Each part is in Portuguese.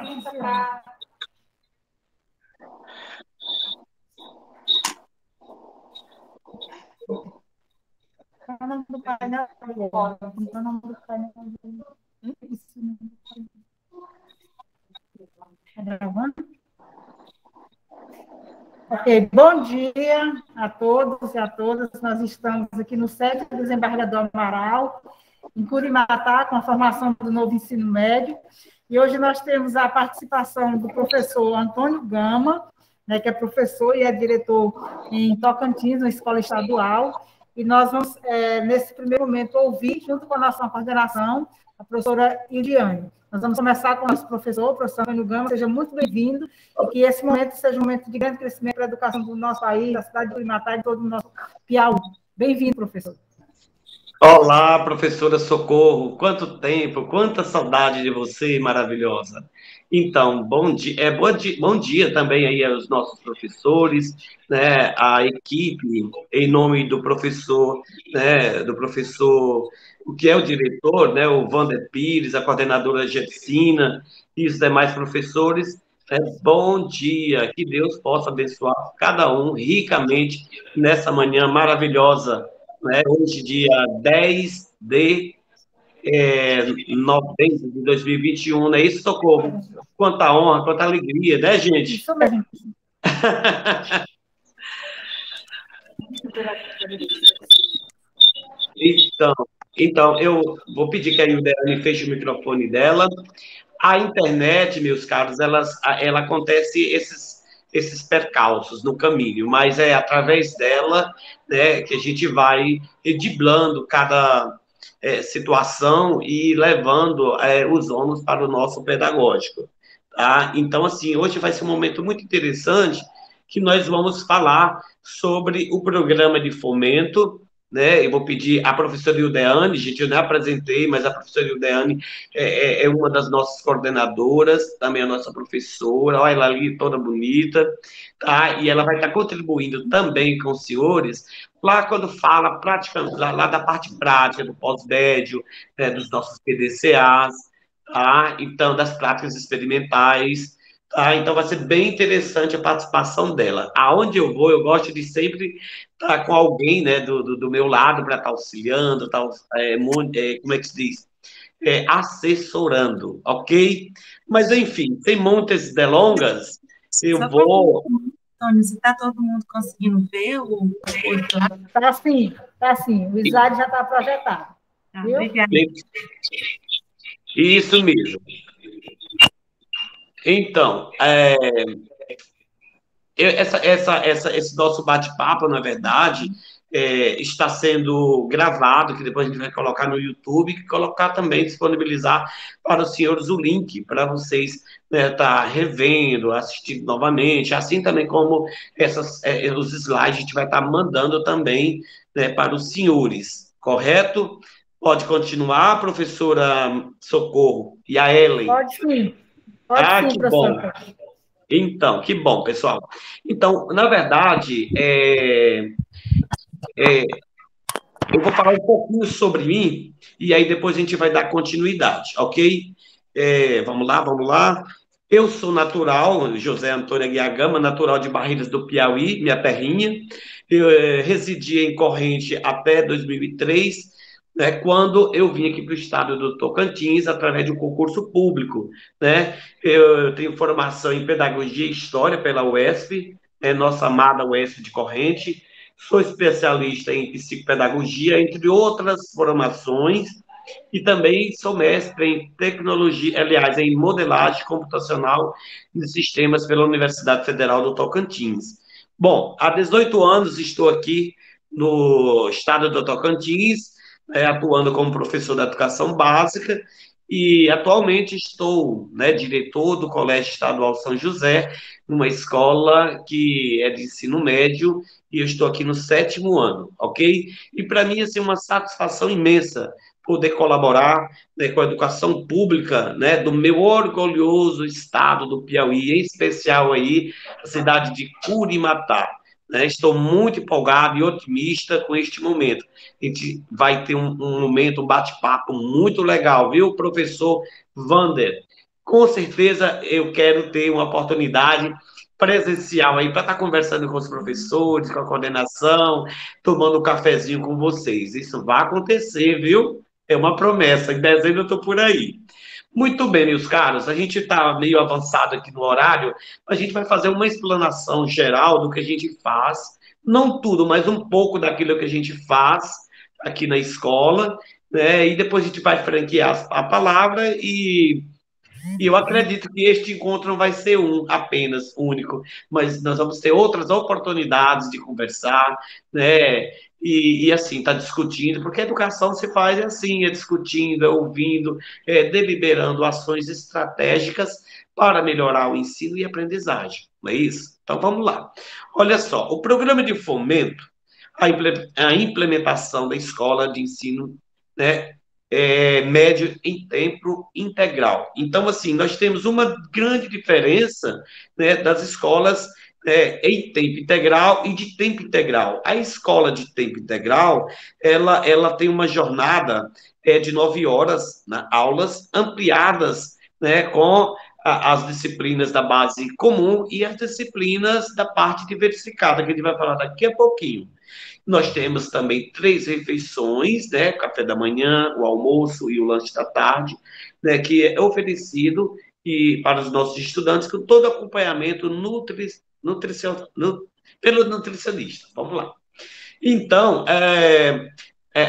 O nome do painel. O nome do painel. Tá gravando? Ok, bom dia a todos e a todas. Nós estamos aqui no SEC Desembargador Amaral, em Curimatá, com a formação do novo ensino médio. E hoje nós temos a participação do professor Antônio Gama, né, que é professor e é diretor em Tocantins, na escola estadual. E nós vamos, nesse primeiro momento, ouvir, junto com a nossa coordenação, a professora Iliane. Nós vamos começar com o nosso professor, o professor Antônio Gama, seja muito bem-vindo, e que esse momento seja um momento de grande crescimento para a educação do nosso país, da cidade de Curimatá e de todo o nosso Piauí. Bem-vindo, professor. Olá, professora Socorro, quanto tempo, quanta saudade de você, maravilhosa. Então, bom dia, bom dia também aí aos nossos professores, né, a equipe, em nome do professor, o que é o diretor, né, o Wander Pires, a coordenadora Jetsina e os demais professores. Bom dia, que Deus possa abençoar cada um ricamente nessa manhã maravilhosa, né? Hoje, dia 10 de novembro de 2021, não é isso, Socorro? Quanta honra, quanta alegria, né, gente? Isso mesmo. Então, eu vou pedir que a Ildane feche o microfone dela. A internet, meus caros, ela acontece esses percalços no caminho, mas é através dela, né, que a gente vai driblando cada situação e levando os ônus para o nosso pedagógico. Tá? Então, assim, hoje vai ser um momento muito interessante que nós vamos falar sobre o programa de fomento, né? Eu vou pedir à professora Ildeane, gente, eu não apresentei, mas a professora Ildeane é uma das nossas coordenadoras, também a nossa professora, olha ela ali toda bonita, tá? E ela vai estar contribuindo também com os senhores, lá quando fala praticamente, lá da parte prática, do pós-médio, né, dos nossos PDCAs, tá? Então, das práticas experimentais, tá? Então, vai ser bem interessante a participação dela. Aonde eu vou, eu gosto de sempre estar com alguém, né, do meu lado para estar auxiliando, como é que se diz? Assessorando, ok? Mas, enfim, sem muitas delongas, eu vou... Antônio, se está todo mundo conseguindo ver o slide? Tá sim. O slide já está projetado. Viu? Obrigada. Isso mesmo. Então, esse nosso bate-papo, na verdade, está sendo gravado, que depois a gente vai colocar no YouTube, e colocar também, disponibilizar para os senhores o link, para vocês tá revendo, assistindo novamente, assim também como os slides a gente vai estar mandando também, né, para os senhores, correto? Pode continuar, professora Socorro e a Ellen. Pode sim. Pode sim, que professor. bom. Então, que bom, pessoal. Então, na verdade, eu vou falar um pouquinho sobre mim e aí depois a gente vai dar continuidade, ok? Vamos lá. Eu sou natural, José Antônio Aguiar Gama, natural de Barreiras do Piauí, minha terrinha. Eu residi em Corrente até 2003, né, quando eu vim aqui para o estado do Tocantins através de um concurso público, né? Eu tenho formação em Pedagogia e História pela UESP, nossa amada UESP de Corrente. Sou especialista em psicopedagogia, entre outras formações, e também sou mestre em tecnologia, aliás, em modelagem computacional de sistemas pela Universidade Federal do Tocantins. Bom, há 18 anos estou aqui no estado do Tocantins, atuando como professor da educação básica, e atualmente estou, né, diretor do Colégio Estadual São José, uma escola que é de ensino médio, e eu estou aqui no 7º ano, ok? E para mim, assim, uma satisfação imensa poder colaborar, né, com a educação pública, né, do meu orgulhoso estado do Piauí, em especial aí, a cidade de Curimatá. Né? Estou muito empolgado e otimista com este momento. A gente vai ter um momento, um bate-papo muito legal, viu, professor Wander? com certeza eu quero ter uma oportunidade presencial aí para estar conversando com os professores, com a coordenação, tomando um cafezinho com vocês. Isso vai acontecer, viu? É uma promessa. Em dezembro eu estou por aí. Muito bem, meus caros, a gente está meio avançado aqui no horário, a gente vai fazer uma explanação geral do que a gente faz, não tudo, mas um pouco daquilo que a gente faz aqui na escola, né? E depois a gente vai franquear a palavra e eu acredito que este encontro não vai ser um apenas único, mas nós vamos ter outras oportunidades de conversar, né? E assim, tá discutindo, porque a educação se faz assim, é discutindo, é ouvindo, é deliberando ações estratégicas para melhorar o ensino e aprendizagem, não é isso? Então vamos lá. Olha só, o programa de fomento, a implementação da escola de ensino, né, médio em tempo integral. Então, assim, nós temos uma grande diferença, né, das escolas em tempo integral e de tempo integral. A escola de tempo integral, ela tem uma jornada de 9 horas, né, aulas ampliadas, né, com as disciplinas da base comum e as disciplinas da parte diversificada, que a gente vai falar daqui a pouquinho. Nós temos também 3 refeições, né? Café da manhã, o almoço e o lanche da tarde, né? Que é oferecido para os nossos estudantes com todo acompanhamento pelo nutricionista. Vamos lá. Então,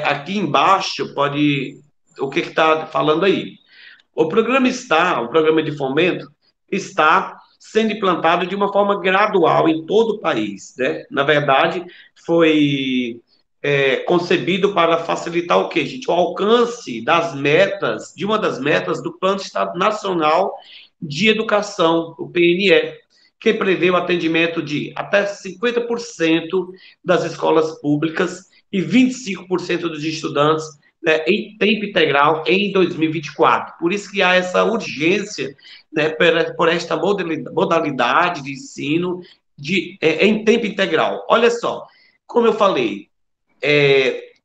aqui embaixo pode. O que está falando aí? O programa de fomento está sendo implantado de uma forma gradual em todo o país, né? Na verdade, foi concebido para facilitar o quê, gente? O alcance das metas, de uma das metas do Plano Estado Nacional de Educação, o PNE, que prevê o atendimento de até 50% das escolas públicas e 25% dos estudantes, né, em tempo integral em 2024. Por isso que há essa urgência, né, por esta modalidade de ensino em tempo integral. Olha só, como eu falei,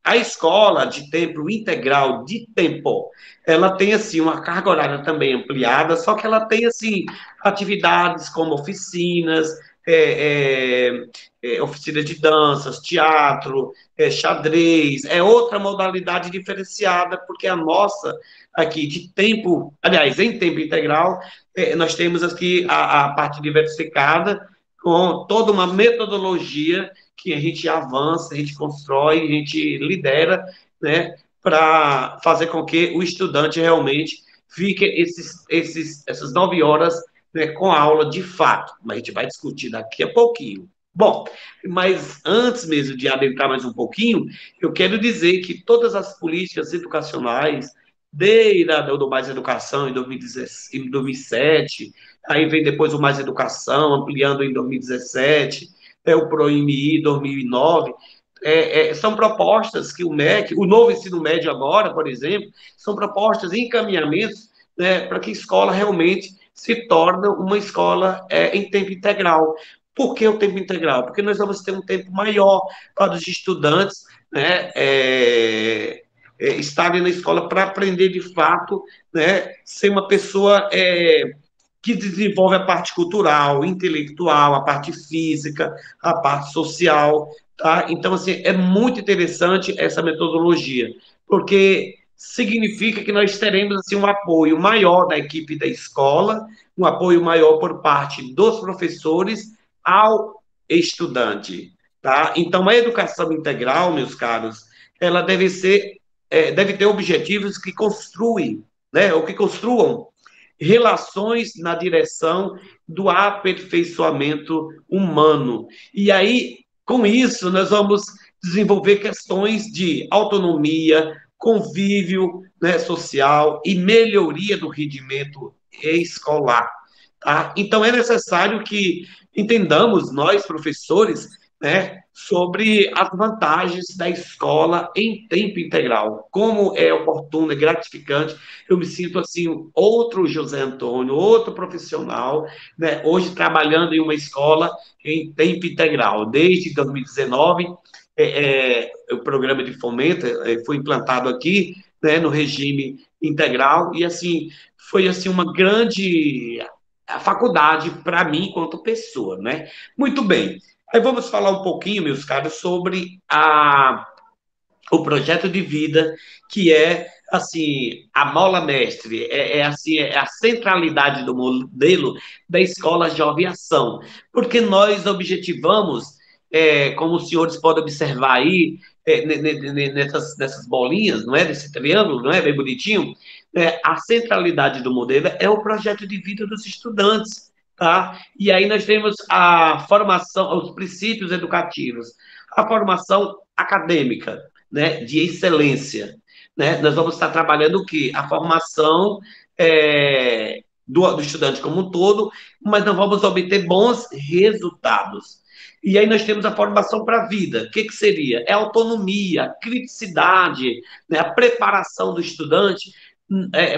a escola de tempo integral, de tempo, ela tem, assim, uma carga horária também ampliada, só que ela tem, assim, atividades como oficinas, oficina de danças, teatro, xadrez, é outra modalidade diferenciada, porque a nossa, aqui, de tempo, aliás, em tempo integral, nós temos aqui a parte diversificada, com toda uma metodologia que a gente avança, a gente constrói, a gente lidera, né, para fazer com que o estudante realmente fique essas 9 horas, né, com a aula de fato. Mas a gente vai discutir daqui a pouquinho. Bom, mas antes mesmo de adentrar mais um pouquinho, eu quero dizer que todas as políticas educacionais, desde do Mais Educação em 2007, aí vem depois o Mais Educação, ampliando em 2017, o ProIMI 2009, são propostas que o MEC, o novo ensino médio agora, por exemplo, são propostas e encaminhamentos, né, para que a escola realmente se torne uma escola em tempo integral. Por que o tempo integral? Porque nós vamos ter um tempo maior para os estudantes, né, estarem na escola para aprender de fato, né, ser uma pessoa que desenvolve a parte cultural, intelectual, a parte física, a parte social, tá? Então, assim, é muito interessante essa metodologia, porque significa que nós teremos, assim, um apoio maior da equipe da escola, um apoio maior por parte dos professores ao estudante, tá? Então, a educação integral, meus caros, ela deve ter objetivos que construem, né, ou que construam relações na direção do aperfeiçoamento humano. E aí, com isso, nós vamos desenvolver questões de autonomia, convívio, né, social e melhoria do rendimento escolar. Tá? Então, é necessário que entendamos, nós, professores, né, sobre as vantagens da escola em tempo integral, como é oportuno, é gratificante. Eu me sinto assim, outro José Antônio, outro profissional, né, hoje trabalhando em uma escola em tempo integral. Desde 2019, o programa de fomento foi implantado aqui, né, no regime integral, e assim, foi assim uma grande faculdade para mim enquanto pessoa, né? Muito bem. Aí vamos falar um pouquinho, meus caros, sobre o projeto de vida, que é assim a mola mestre, assim é a centralidade do modelo da escola Jovem Ação, porque nós objetivamos, como os senhores podem observar aí, nessas bolinhas, não é, desse triângulo, não é, bem bonitinho, a centralidade do modelo é o projeto de vida dos estudantes, tá? E aí nós temos a formação, os princípios educativos, a formação acadêmica, né, de excelência. Né? Nós vamos estar trabalhando o quê? A formação do estudante como um todo, mas nós vamos obter bons resultados. E aí nós temos a formação para a vida. O que seria? É a autonomia, a criticidade, né? A preparação do estudante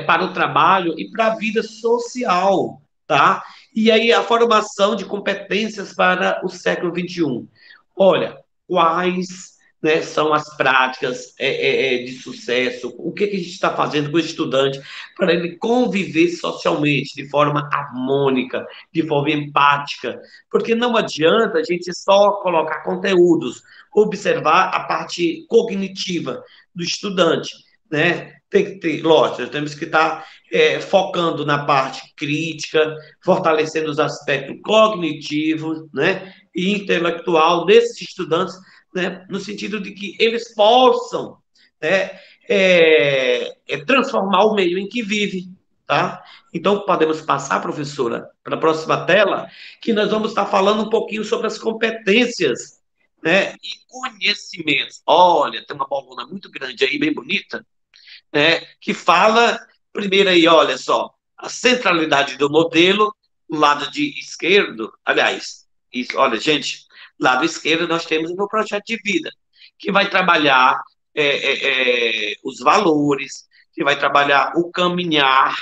para o trabalho e para a vida social, tá? E aí a formação de competências para o século XXI. Olha, quais, né, são as práticas de sucesso, o que a gente está fazendo com o estudante para ele conviver socialmente de forma harmônica, de forma empática, porque não adianta a gente só colocar conteúdos, observar a parte cognitiva do estudante, né? Tem que ter, lógico, temos que estar focando na parte crítica, fortalecendo os aspectos cognitivos, né, e intelectual desses estudantes, né, no sentido de que eles possam, né, transformar o meio em que vive, tá? Então, podemos passar, professora, para a próxima tela, que nós vamos estar falando um pouquinho sobre as competências, né, e conhecimentos. Olha, tem uma bolona muito grande aí, bem bonita, né, que fala, primeiro aí, olha só, a centralidade do modelo, lado de esquerdo, aliás, isso, olha, gente, lado esquerdo nós temos o meu projeto de vida, que vai trabalhar os valores, que vai trabalhar o caminhar,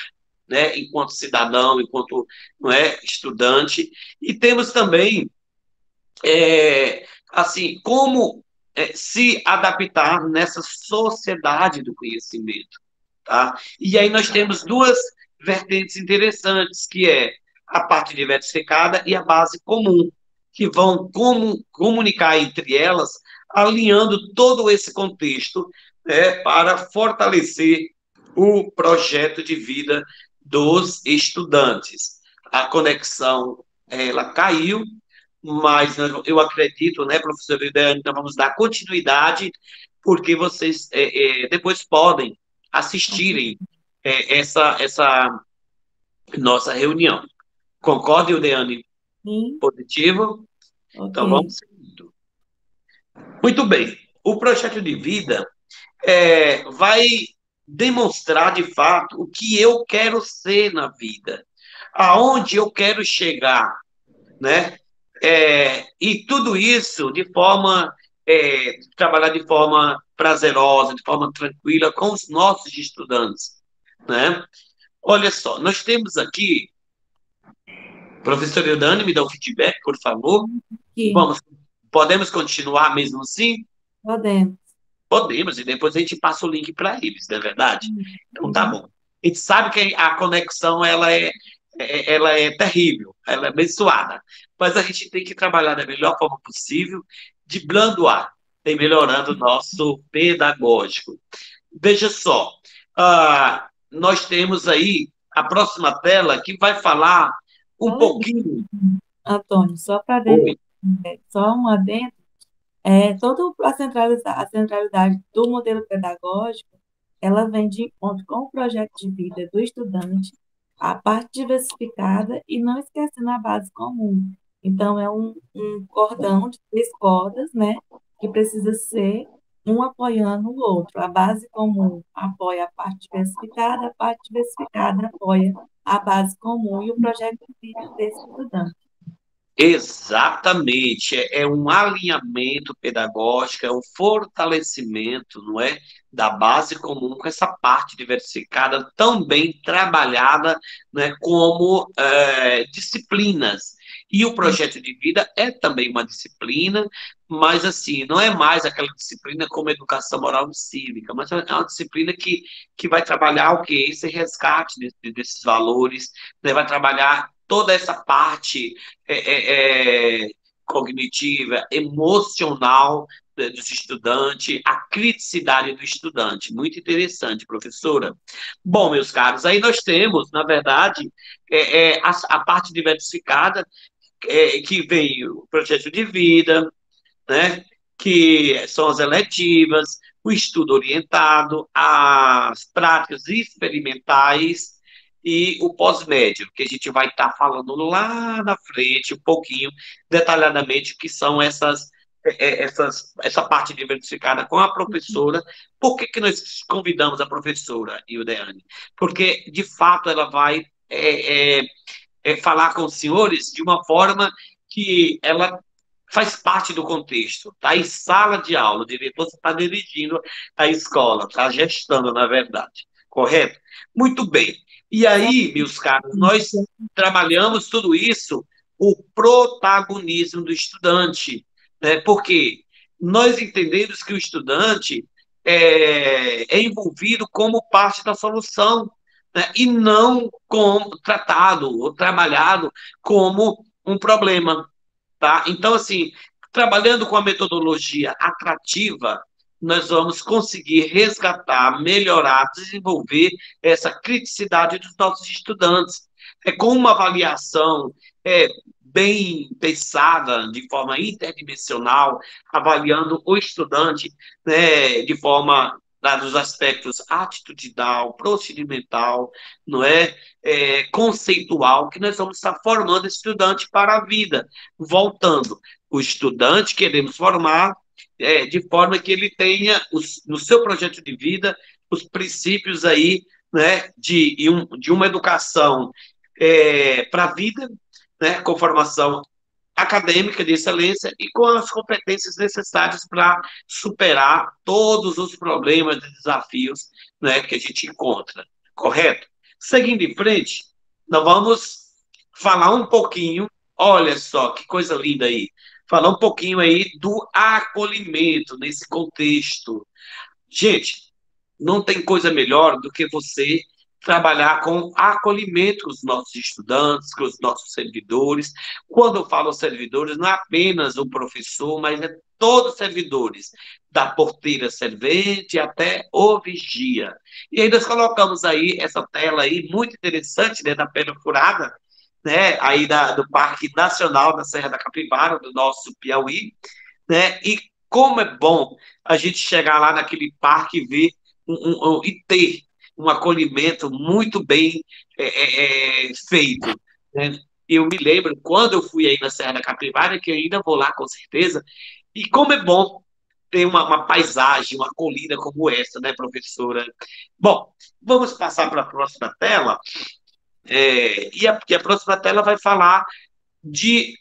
né, enquanto cidadão, enquanto, não é, estudante, e temos também assim, como se adaptar nessa sociedade do conhecimento, tá? E aí nós temos duas vertentes interessantes, que é a parte diversificada e a base comum, que vão comunicar entre elas, alinhando todo esse contexto, né, para fortalecer o projeto de vida dos estudantes. A conexão, ela caiu, mas eu acredito, né, professor Ideane, então vamos dar continuidade, porque vocês depois podem assistirem essa nossa reunião. Concorda, Ideane? Sim, Positivo? Então ok. vamos seguindo. Muito bem. O projeto de vida vai demonstrar de fato o que eu quero ser na vida, aonde eu quero chegar, né? E tudo isso de forma, trabalhar de forma prazerosa, de forma tranquila com os nossos estudantes, né? Olha só, nós temos aqui, professor Eudane, me dá um feedback, por favor. Aqui, Vamos, podemos continuar mesmo assim? podemos. Podemos, e depois a gente passa o link para eles, não é verdade? Então tá Uhum. bom. A gente sabe que a conexão ela é terrível, ela é abençoada, mas a gente tem que trabalhar da melhor forma possível, de blando ar, e melhorando o nosso pedagógico. Veja só, nós temos aí a próxima tela que vai falar um Só lembrando, pouquinho. Antônio, só para Oi. só um adendo, toda a centralidade do modelo pedagógico, ela vem de encontro com o projeto de vida do estudante, a parte diversificada e não esquecendo a base comum. Então, é um cordão de 3 cordas, né, que precisa ser um apoiando o outro. A base comum apoia a parte diversificada apoia a base comum e o projeto de vida desse estudante. Exatamente, é um alinhamento pedagógico, é um fortalecimento, não é, da base comum com essa parte diversificada, tão bem trabalhada, né, como disciplinas. E o projeto de vida é também uma disciplina, mas assim, não é mais aquela disciplina como educação moral e cívica, mas é uma disciplina que vai trabalhar o quê? Esse resgate desses valores, né? Vai trabalhar toda essa parte cognitiva, emocional dos estudantes, a criticidade do estudante. Muito interessante, professora. Bom, meus caros, aí nós temos, na verdade, a parte diversificada, que vem o projeto de vida, né? Que são as eletivas, o estudo orientado, as práticas experimentais e o pós-médio, que a gente vai estar falando lá na frente, um pouquinho, detalhadamente, que são essa parte diversificada com a professora. Por que nós convidamos a professora, Ildeane? Porque, de fato, ela vai falar com os senhores de uma forma que ela faz parte do contexto, está em sala de aula, o diretor está dirigindo a escola, está gestando, na verdade, correto? Muito bem. E aí, meus caros, nós trabalhamos tudo isso, o protagonismo do estudante, né? Porque nós entendemos que o estudante é envolvido como parte da solução, né? E não como tratado ou trabalhado como um problema. Tá? Então, assim, trabalhando com a metodologia atrativa, nós vamos conseguir resgatar, melhorar, desenvolver essa criticidade dos nossos estudantes. Com uma avaliação bem pensada, de forma interdimensional, avaliando o estudante, né, de forma dos aspectos atitudinal, procedimental, não conceitual, que nós vamos estar formando esse estudante para a vida. Voltando, o estudante queremos formar de forma que ele tenha no seu projeto de vida os princípios aí, né, de uma educação para a vida, né, com formação acadêmica de excelência e com as competências necessárias para superar todos os problemas e desafios, né, que a gente encontra, correto? Seguindo em frente, nós vamos falar um pouquinho, olha só que coisa linda aí, falar um pouquinho aí do acolhimento nesse contexto. Gente, não tem coisa melhor do que você trabalhar com acolhimento com os nossos estudantes, com os nossos servidores. Quando eu falo servidores, não é apenas o professor, mas é todos os servidores, da porteira servente até o vigia. E aí nós colocamos aí essa tela aí, muito interessante, né, da Pedra Furada, né, aí do Parque Nacional da Serra da Capivara, do nosso Piauí, né, e como é bom a gente chegar lá naquele parque e ver e ter um acolhimento muito bem feito, né? Eu me lembro, quando eu fui aí na Serra da Capivara, que eu ainda vou lá com certeza, e como é bom ter uma paisagem, uma colina como essa, né, professora? Bom, vamos passar para a próxima tela, porque a próxima tela vai falar de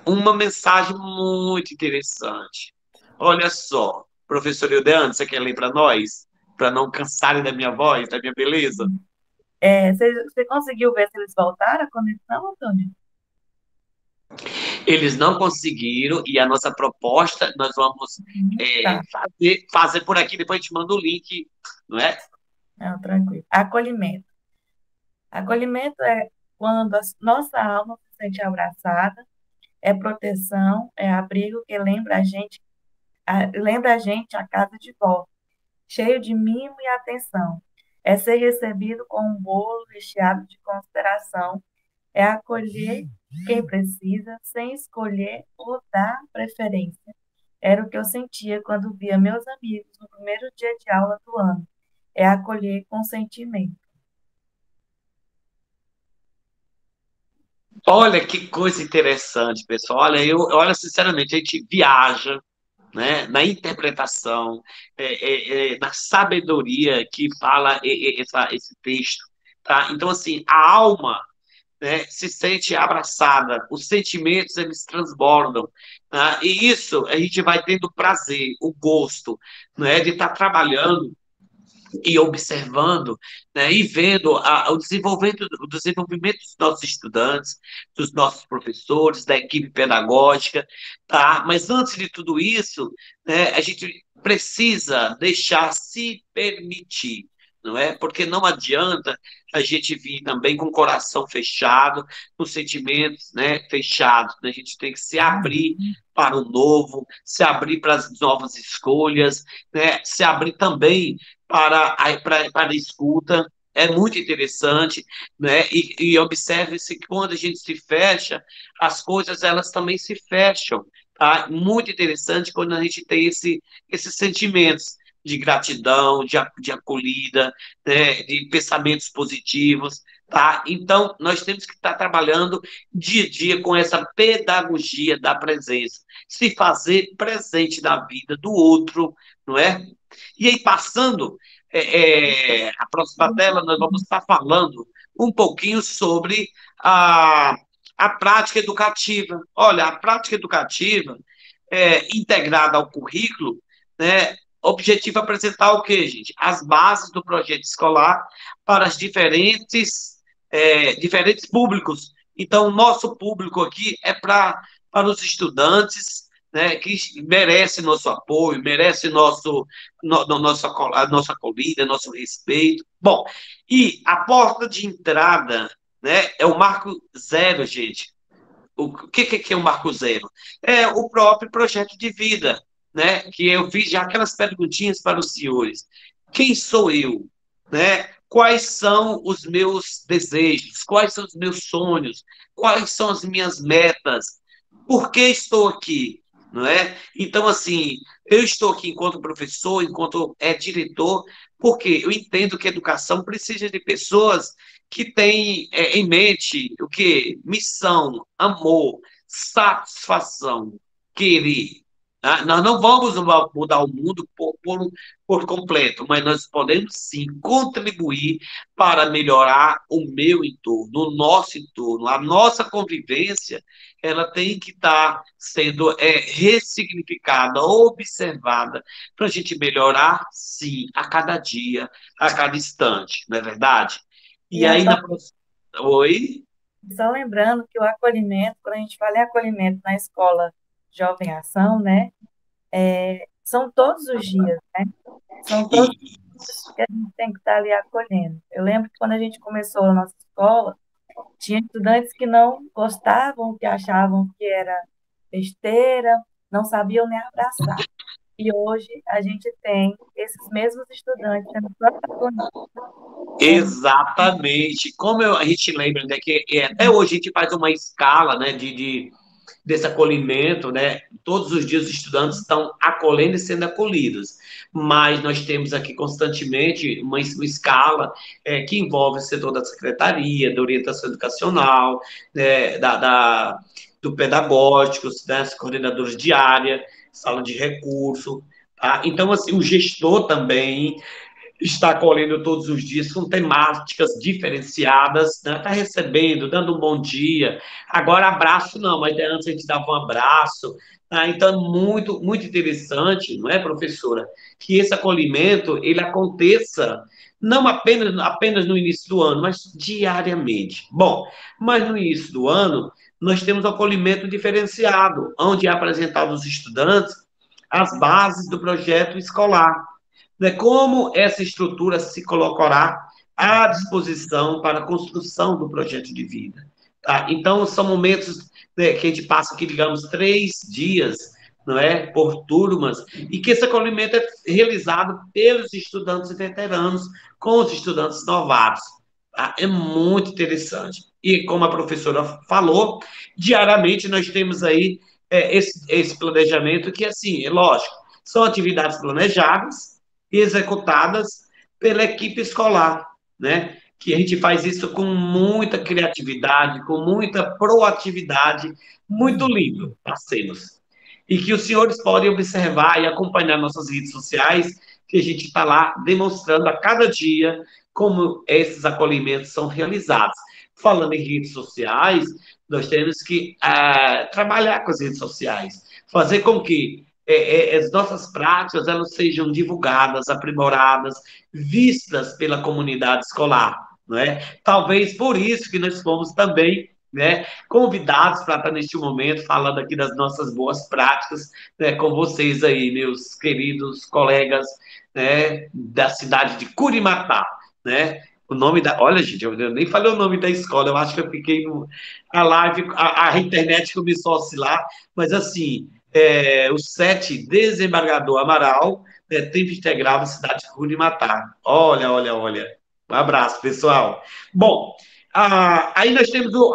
uma mensagem muito interessante. Olha só, professor Ildeane, você quer ler para nós? Para não cansarem da minha voz, da minha beleza? Você conseguiu ver se eles voltaram a conexão, Antônio? Eles não conseguiram, e a nossa proposta, nós vamos Tá. fazer por aqui, depois a gente manda o link, não é? Não, tranquilo. Acolhimento. Acolhimento é quando a nossa alma se sente abraçada, é proteção, é abrigo que lembra a gente a casa de vó, cheio de mimo e atenção. É ser recebido com um bolo recheado de consideração, é acolher quem precisa, sem escolher ou dar preferência. Era o que eu sentia quando via meus amigos no primeiro dia de aula do ano. É acolher com sentimento. Olha que coisa interessante, pessoal. Olha, sinceramente, a gente viaja, né, na interpretação, na sabedoria que fala esse texto. Tá? Então, assim, a alma, né, se sente abraçada, os sentimentos eles transbordam. Tá? E isso a gente vai tendo prazer, o gosto, né, de estar trabalhando e observando, né, e vendo o desenvolvimento dos nossos estudantes, dos nossos professores, da equipe pedagógica, tá? Mas antes de tudo isso, né, a gente precisa deixar se permitir, não é? Porque não adianta a gente vir também com o coração fechado, com sentimentos, né, fechados, né? A gente tem que se abrir para o novo, se abrir para as novas escolhas, né? Se abrir também para a escuta. É muito interessante, né? E observe-se que quando a gente se fecha, as coisas elas também se fecham. Tá? Muito interessante quando a gente tem esses sentimentos de gratidão, de acolhida, né? De pensamentos positivos. Tá? Então, nós temos que estar trabalhando dia a dia com essa pedagogia da presença, se fazer presente na vida do outro, não é? E aí, passando a próxima tela, nós vamos estar falando um pouquinho sobre a, a prática educativa. Olha, a prática educativa integrada ao currículo, né, objetivo é apresentar o quê, gente? As bases do projeto escolar para as diferentes públicos. Então, o nosso público aqui é para os estudantes, né, que merece nosso apoio, merece a nossa acolhida, nosso respeito. Bom, e a porta de entrada, né, é o marco zero, gente. O que é o marco zero? É o próprio projeto de vida, né, que eu fiz já aquelas perguntinhas para os senhores. Quem sou eu? Né? Quais são os meus desejos? Quais são os meus sonhos? Quais são as minhas metas? Por que estou aqui? Não é? Então, assim, eu estou aqui enquanto professor, enquanto diretor, porque eu entendo que a educação precisa de pessoas que têm em mente o que? Missão, amor, satisfação, querer. Tá? Nós não vamos mudar o mundo por completo, mas nós podemos sim contribuir para melhorar o meu entorno, o nosso entorno, a nossa convivência, ela tem que estar sendo ressignificada, observada, para a gente melhorar, sim, a cada dia, a cada instante, não é verdade? E E é aí, só, na próxima. Oi? só lembrando que o acolhimento, quando a gente fala em acolhimento na escola Jovem Ação, né, são todos os dias, né? São todos os E, dias que a gente tem que estar ali acolhendo. Eu lembro que quando a gente começou a nossa escola, tinha estudantes que não gostavam, que achavam que era besteira, não sabiam nem abraçar. E hoje a gente tem esses mesmos estudantes sendo protagonistas. É, exatamente. A gente lembra, né, que até hoje a gente faz uma escala, né, desse acolhimento, né? Todos os dias os estudantes estão acolhendo e sendo acolhidos, mas nós temos aqui constantemente uma escala que envolve o setor da secretaria, da orientação educacional, né, do pedagógico, né, coordenadores de área, sala de recurso, tá? Então, assim, o gestor também está acolhendo todos os dias com temáticas diferenciadas, né? Está recebendo, dando um bom dia. Agora, abraço não, mas antes a gente dava um abraço. Tá? Então, é muito, muito interessante, não é, professora, que esse acolhimento ele aconteça não apenas no início do ano, mas diariamente. Bom, mas no início do ano, nós temos um acolhimento diferenciado, onde é apresentado aos estudantes as bases do projeto escolar, né, como essa estrutura se colocará à disposição para a construção do projeto de vida. Tá? Então, são momentos, né, que a gente passa aqui, digamos, 3 dias, não é, por turmas, e que esse acolhimento é realizado pelos estudantes veteranos com os estudantes novatos. Tá? É muito interessante. E como a professora falou, diariamente nós temos aí esse planejamento que, assim, é lógico, são atividades planejadas, executadas pela equipe escolar, né? Que a gente faz isso com muita criatividade, com muita proatividade, muito lindo, parceiros. E que os senhores podem observar e acompanhar nossas redes sociais, que a gente está lá demonstrando a cada dia como esses acolhimentos são realizados. Falando em redes sociais, nós temos que trabalhar com as redes sociais, fazer com que as nossas práticas elas sejam divulgadas, aprimoradas, vistas pela comunidade escolar, não é? Talvez por isso que nós fomos também, né, convidados para estar neste momento falando aqui das nossas boas práticas, né, com vocês aí, meus queridos colegas, né, da cidade de Curimatá, né? O nome da. Olha, gente, eu nem falei o nome da escola, eu acho que eu fiquei no. A live, a internet começou a oscilar, mas assim, o 7 Desembargador Amaral, né, tempo integral da cidade de Curimatá. Olha, olha, olha. Um abraço, pessoal. Bom, aí nós temos o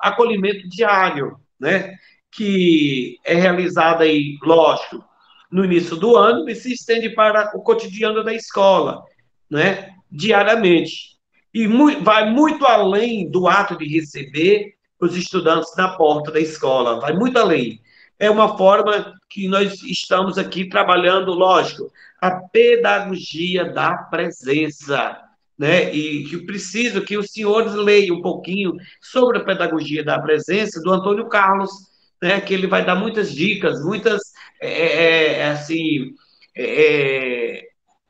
acolhimento diário, né? Que é realizado aí, lógico, no início do ano e se estende para o cotidiano da escola, né? Diariamente. E vai muito além do ato de receber os estudantes na porta da escola, vai muito além. É uma forma que nós estamos aqui trabalhando, lógico, a pedagogia da presença, né? E que preciso que os senhores leiam um pouquinho sobre a pedagogia da presença do Antônio Carlos, né? Que ele vai dar muitas dicas, muitas assim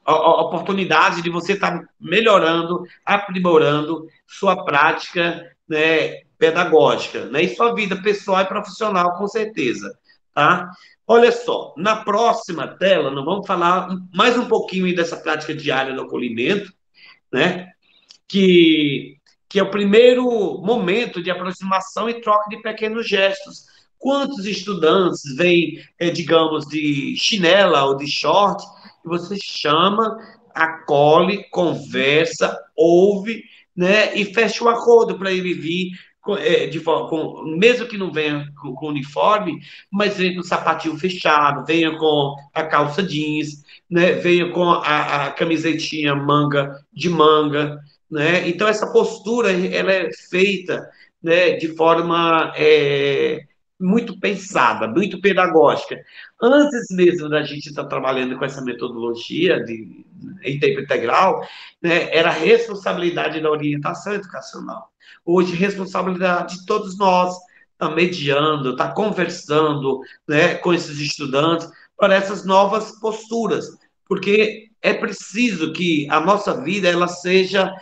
oportunidades de você estar melhorando, aprimorando sua prática, né, pedagógica, né? E sua vida pessoal e profissional, com certeza, tá? Olha só, na próxima tela, nós vamos falar mais um pouquinho dessa prática diária do acolhimento, né? Que, que é o primeiro momento de aproximação e troca de pequenos gestos. Quantos estudantes vêm, digamos, de chinela ou de short, e você chama, acolhe, conversa, ouve, né, e fecha o acordo para ele vir mesmo que não venha com uniforme, mas venha com o sapatinho fechado, venha com a calça jeans, né, venha com a camisetinha de manga, né? Então essa postura ela é feita, né, de forma muito pensada, muito pedagógica. Antes mesmo da gente estar trabalhando com essa metodologia em tempo integral, né, era responsabilidade da orientação educacional. Hoje, responsabilidade de todos nós, está mediando, está conversando, né, com esses estudantes para essas novas posturas, porque é preciso que a nossa vida ela seja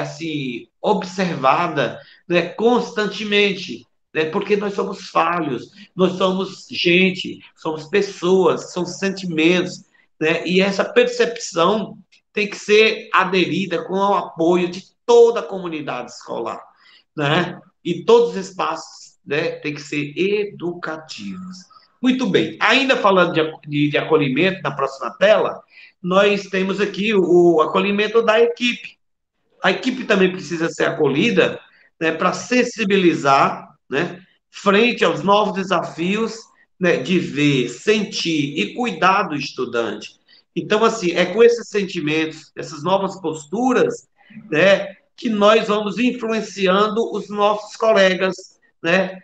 assim observada, né, constantemente, né, porque nós somos falhos, nós somos gente, somos pessoas, são sentimentos, né, e essa percepção tem que ser aderida com o apoio de toda a comunidade escolar, né? E todos os espaços, né, têm que ser educativos. Muito bem. Ainda falando de acolhimento, na próxima tela, nós temos aqui o acolhimento da equipe. A equipe também precisa ser acolhida, né, para sensibilizar, né, frente aos novos desafios, né, de ver, sentir e cuidar do estudante. Então, assim, é com esses sentimentos, essas novas posturas, né, que nós vamos influenciando os nossos colegas, né?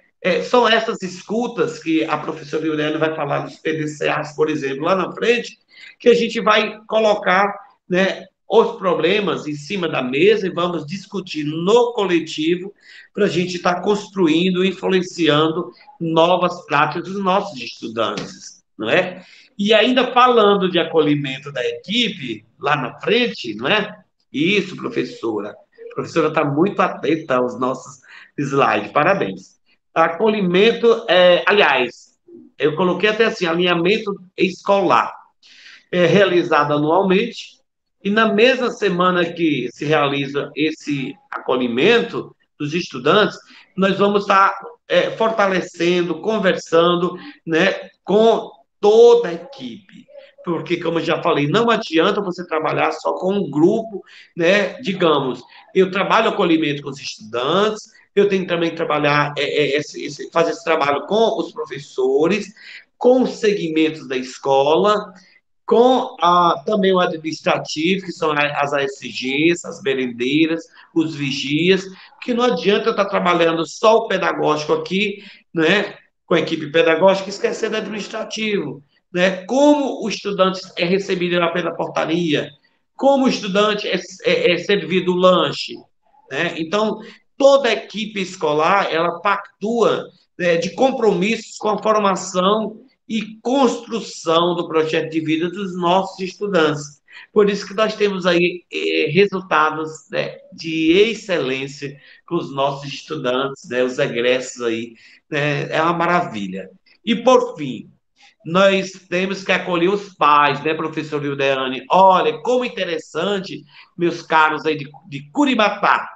São essas escutas que a professora Iurena vai falar dos PDCAs, por exemplo, lá na frente, que a gente vai colocar, né, os problemas em cima da mesa e vamos discutir no coletivo para a gente estar construindo, influenciando novas práticas dos nossos estudantes, não é? E ainda falando de acolhimento da equipe, lá na frente, não é? Isso, professora. A professora está muito atenta aos nossos slides, parabéns. Acolhimento, aliás, eu coloquei até assim, alinhamento escolar, realizado anualmente, e na mesma semana que se realiza esse acolhimento dos estudantes, nós vamos estar fortalecendo, conversando, né, com toda a equipe. Porque, como eu já falei, não adianta você trabalhar só com um grupo, né? Digamos, eu trabalho acolhimento com os estudantes, eu tenho também que trabalhar, fazer esse trabalho com os professores, com os segmentos da escola, com também o administrativo, que são as ASGs, as merendeiras, os vigias, porque não adianta eu estar trabalhando só o pedagógico aqui, né, com a equipe pedagógica, esquecendo o administrativo, né? Como o estudante é recebido pela portaria, como o estudante é servido o lanche, né? Então, toda a equipe escolar, ela pactua, né, de compromissos com a formação e construção do projeto de vida dos nossos estudantes. Por isso que nós temos aí resultados, né, de excelência com os nossos estudantes, né, os egressos aí, né, é uma maravilha. E, por fim, nós temos que acolher os pais, né, professor Ildeane? Olha, como interessante, meus caros aí de Curimatá,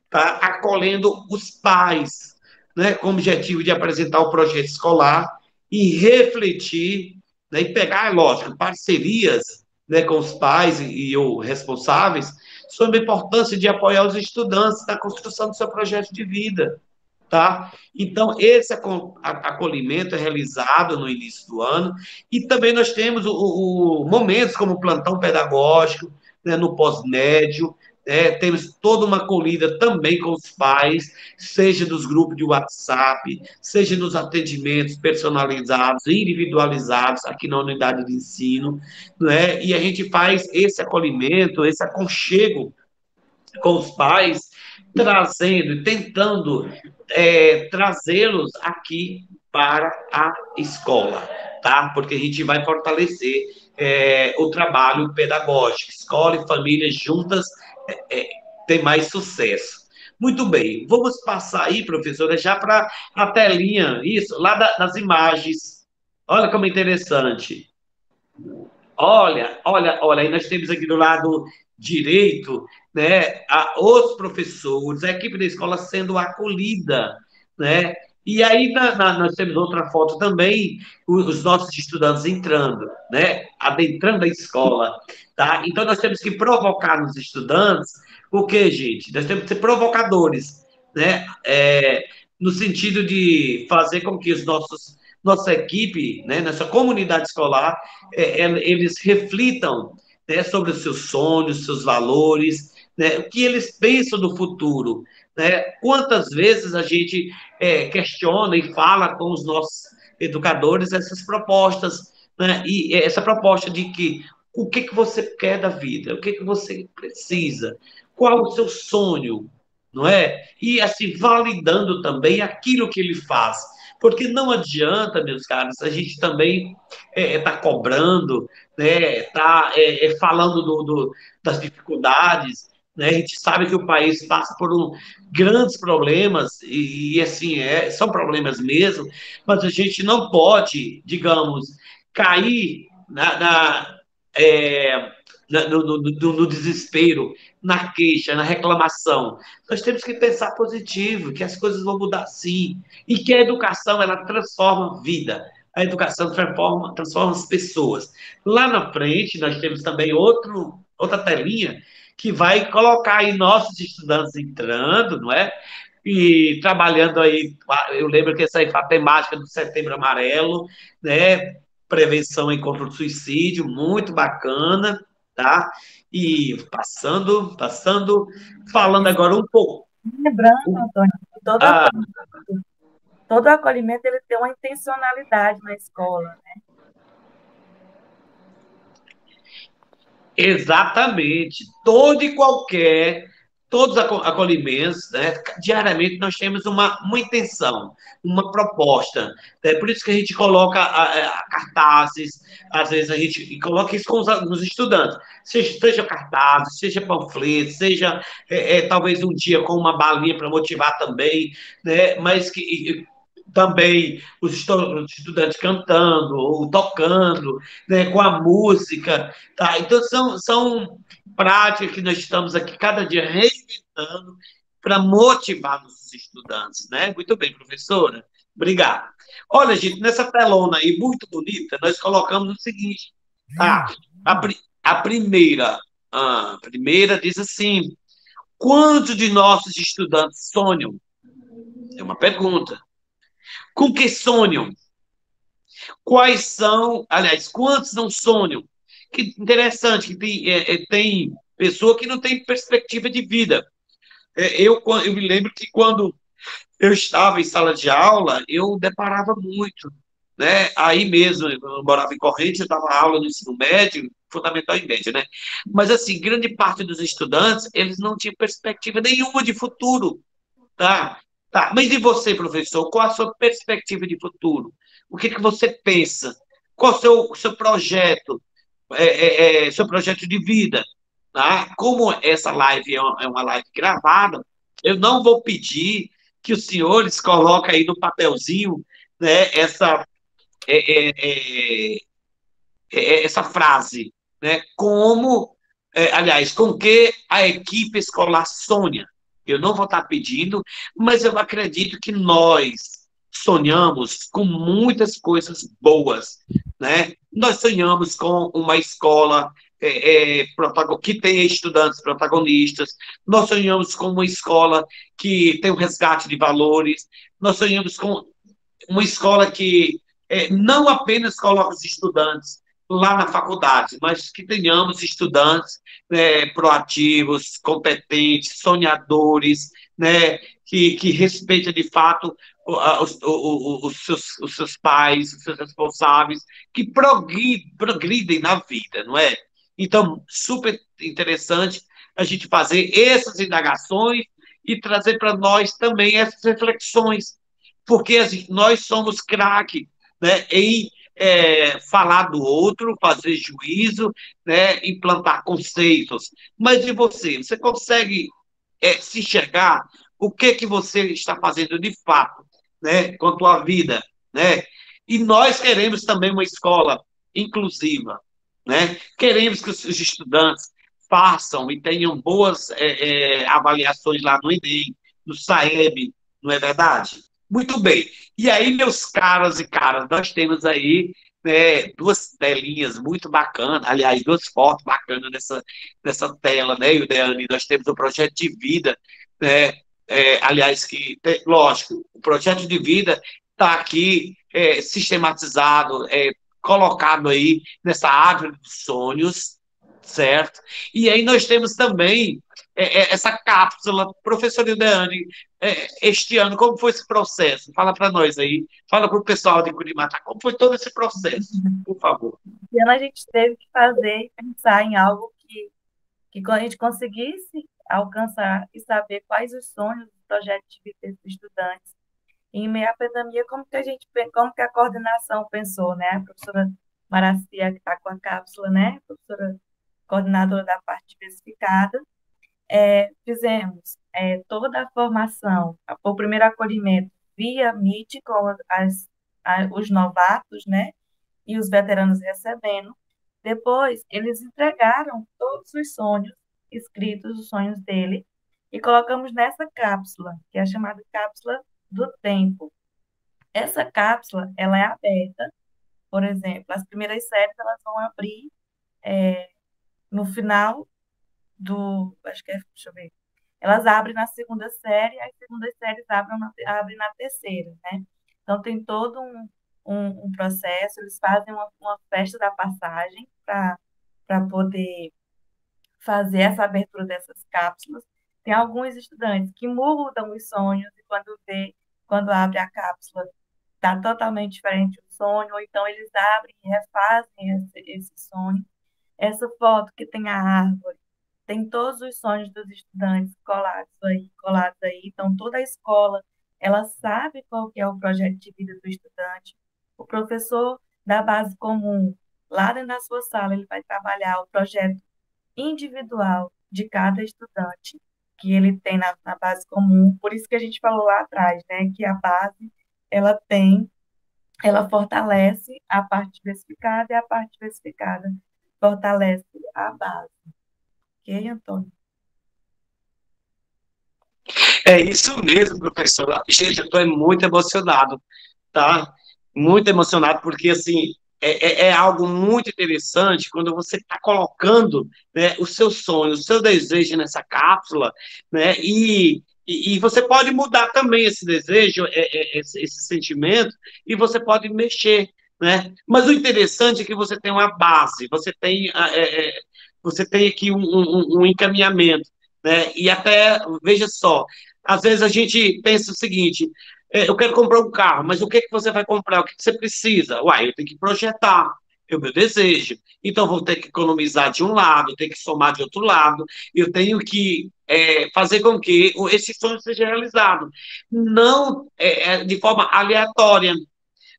tá acolhendo os pais, né, com o objetivo de apresentar o projeto escolar e refletir, né, e pegar, lógico, parcerias, né, com os pais e os responsáveis sobre a importância de apoiar os estudantes na construção do seu projeto de vida. Tá? Então, esse acolhimento é realizado no início do ano, e também nós temos momentos como o plantão pedagógico, né, no pós-médio, né, temos toda uma acolhida também com os pais, seja nos grupos de WhatsApp, seja nos atendimentos personalizados, individualizados aqui na unidade de ensino, né, e a gente faz esse acolhimento, esse aconchego com os pais, trazendo, tentando trazê-los aqui para a escola, tá? Porque a gente vai fortalecer o trabalho pedagógico, escola e família juntas tem mais sucesso. Muito bem, vamos passar aí, professora, já para a telinha, isso, lá das imagens. Olha como é interessante. Olha, aí nós temos aqui do lado direito, né, os professores, a equipe da escola sendo acolhida, né? E aí nós temos outra foto também, os nossos estudantes entrando, né, adentrando a escola, tá? Então nós temos que provocar nos estudantes o quê, gente? Nós temos que ser provocadores, né? No sentido de fazer com que nossa equipe, né, nossa comunidade escolar, eles reflitam, né, sobre os seus sonhos, seus valores, né, o que eles pensam do futuro. Né? Quantas vezes a gente questiona e fala com os nossos educadores essas propostas, né? E essa proposta de que o que você quer da vida, o que você precisa, qual o seu sonho, não é? E assim, validando também aquilo que ele faz. Porque não adianta, meus caros, a gente também está cobrando, né, está falando das dificuldades, né, a gente sabe que o país passa por grandes problemas, assim, são problemas mesmo, mas a gente não pode, digamos, cair é, no desespero, na queixa, na reclamação. Nós temos que pensar positivo, que as coisas vão mudar sim, e que a educação ela transforma a vida. A educação transforma as pessoas. Lá na frente, nós temos também outra telinha que vai colocar aí nossos estudantes entrando, não é? E trabalhando aí, eu lembro que essa aí foi a temática do Setembro Amarelo, né? Prevenção e contra o suicídio, muito bacana, tá? E passando, falando agora um pouco. Lembrando, Antônio, que Ah, todo acolhimento ele tem uma intencionalidade na escola, né? exatamente. Todos os acolhimentos, né? Diariamente nós temos uma intenção, uma proposta. É por isso que a gente coloca cartazes, às vezes a gente coloca isso com os estudantes, seja cartazes, seja panfletos, seja talvez um dia com uma balinha para motivar também, né? Mas que também os estudantes cantando ou tocando, né, com a música, tá? Então são práticas que nós estamos aqui cada dia reinventando para motivar nossos estudantes, né? Muito bem, professora. Obrigado. Olha, gente, nessa telona aí muito bonita, nós colocamos o seguinte, tá? A primeira diz assim: quantos de nossos estudantes sonham? É uma pergunta. Com que sonham? Quais são, aliás, quantos não sonham? Que interessante, que tem pessoa que não tem perspectiva de vida. Eu me lembro que quando eu estava em sala de aula, eu deparava muito, né? Aí mesmo, eu morava em Corrente, eu dava aula no ensino médio, fundamental e médio, né? Mas, assim, grande parte dos estudantes, eles não tinham perspectiva nenhuma de futuro, tá? Tá, mas e você, professor? Qual a sua perspectiva de futuro? O que que você pensa? Qual o seu projeto, seu projeto de vida? Tá? Como essa live é uma live gravada, eu não vou pedir que os senhores coloquem aí no papelzinho, né, é, é, é, essa frase, né? Aliás, com que a equipe escolar sonha. Eu não vou estar pedindo, mas eu acredito que nós sonhamos com muitas coisas boas, né? Nós sonhamos com uma escola que tenha estudantes protagonistas, nós sonhamos com uma escola que tem um resgate de valores, nós sonhamos com uma escola que não apenas coloca os estudantes lá na faculdade, mas que tenhamos estudantes proativos, competentes, sonhadores, né, que respeitem de fato os seus pais, os seus responsáveis, que progridem na vida, não é? Então, super interessante a gente fazer essas indagações e trazer para nós também essas reflexões, porque nós somos craque, né, em falar do outro, fazer juízo, né, implantar conceitos. Mas e você? Você consegue se enxergar o que você está fazendo de fato, né, com a tua vida, né? E nós queremos também uma escola inclusiva, né? Queremos que os estudantes façam e tenham boas avaliações lá no Enem, no SAEB, não é verdade? Muito bem. E aí, meus caros e caras, nós temos aí duas telinhas muito bacanas, aliás, duas fotos bacanas nessa tela, né, Ildeane? Nós temos o projeto de vida, né? Aliás, lógico, o projeto de vida está aqui sistematizado, colocado aí nessa árvore dos sonhos, certo? E aí nós temos também essa cápsula, professor Ildeane, este ano, como foi esse processo? Fala para nós aí, fala para o pessoal de Curimatá, como foi todo esse processo, por favor. Esse ano a gente teve que fazer, pensar em algo que a gente conseguisse alcançar e saber quais os sonhos do projeto de vida dos estudantes. Em meio à pandemia, como que a coordenação pensou, né? A professora Maracia, que está com a cápsula, né? A professora coordenadora da parte diversificada, fizemos toda a formação, o primeiro acolhimento via Meet com os novatos, né? E os veteranos recebendo. Depois, eles entregaram todos os sonhos escritos, os sonhos dele, e colocamos nessa cápsula, que é a chamada cápsula do tempo. Essa cápsula, ela é aberta, por exemplo, as primeiras séries, elas vão abrir no final deixa eu ver, elas abrem na segunda série, as segundas séries abrem na terceira, né? Então, tem todo um processo, eles fazem uma festa da passagem para poder fazer essa abertura dessas cápsulas. Tem alguns estudantes que mudam os sonhos e quando abre a cápsula, está totalmente diferente o sonho, ou então eles abrem e refazem esse sonho. Essa foto que tem a árvore, tem todos os sonhos dos estudantes colados aí. Então, toda a escola, ela sabe qual que é o projeto de vida do estudante. O professor da base comum, lá dentro da sua sala, ele vai trabalhar o projeto individual de cada estudante que ele tem na base comum. Por isso que a gente falou lá atrás, né, que a base, ela fortalece a parte diversificada e a parte diversificada fortalece a base. Ok, Antônio? É isso mesmo, professora. Gente, eu estou muito emocionado, tá? Muito emocionado, porque, assim, é algo muito interessante quando você está colocando, né, o seu sonho, o seu desejo nessa cápsula, né, e você pode mudar também esse desejo, esse sentimento, e você pode mexer, né? Mas o interessante é que você tem uma base, você tem aqui um encaminhamento, né? E até, veja só, às vezes a gente pensa o seguinte: eu quero comprar um carro, mas o que que você vai comprar? O que que você precisa? Uai, eu tenho que projetar, é o meu desejo. Então, vou ter que economizar de um lado, ter que somar de outro lado, eu tenho que fazer com que esse sonho seja realizado, não de forma aleatória.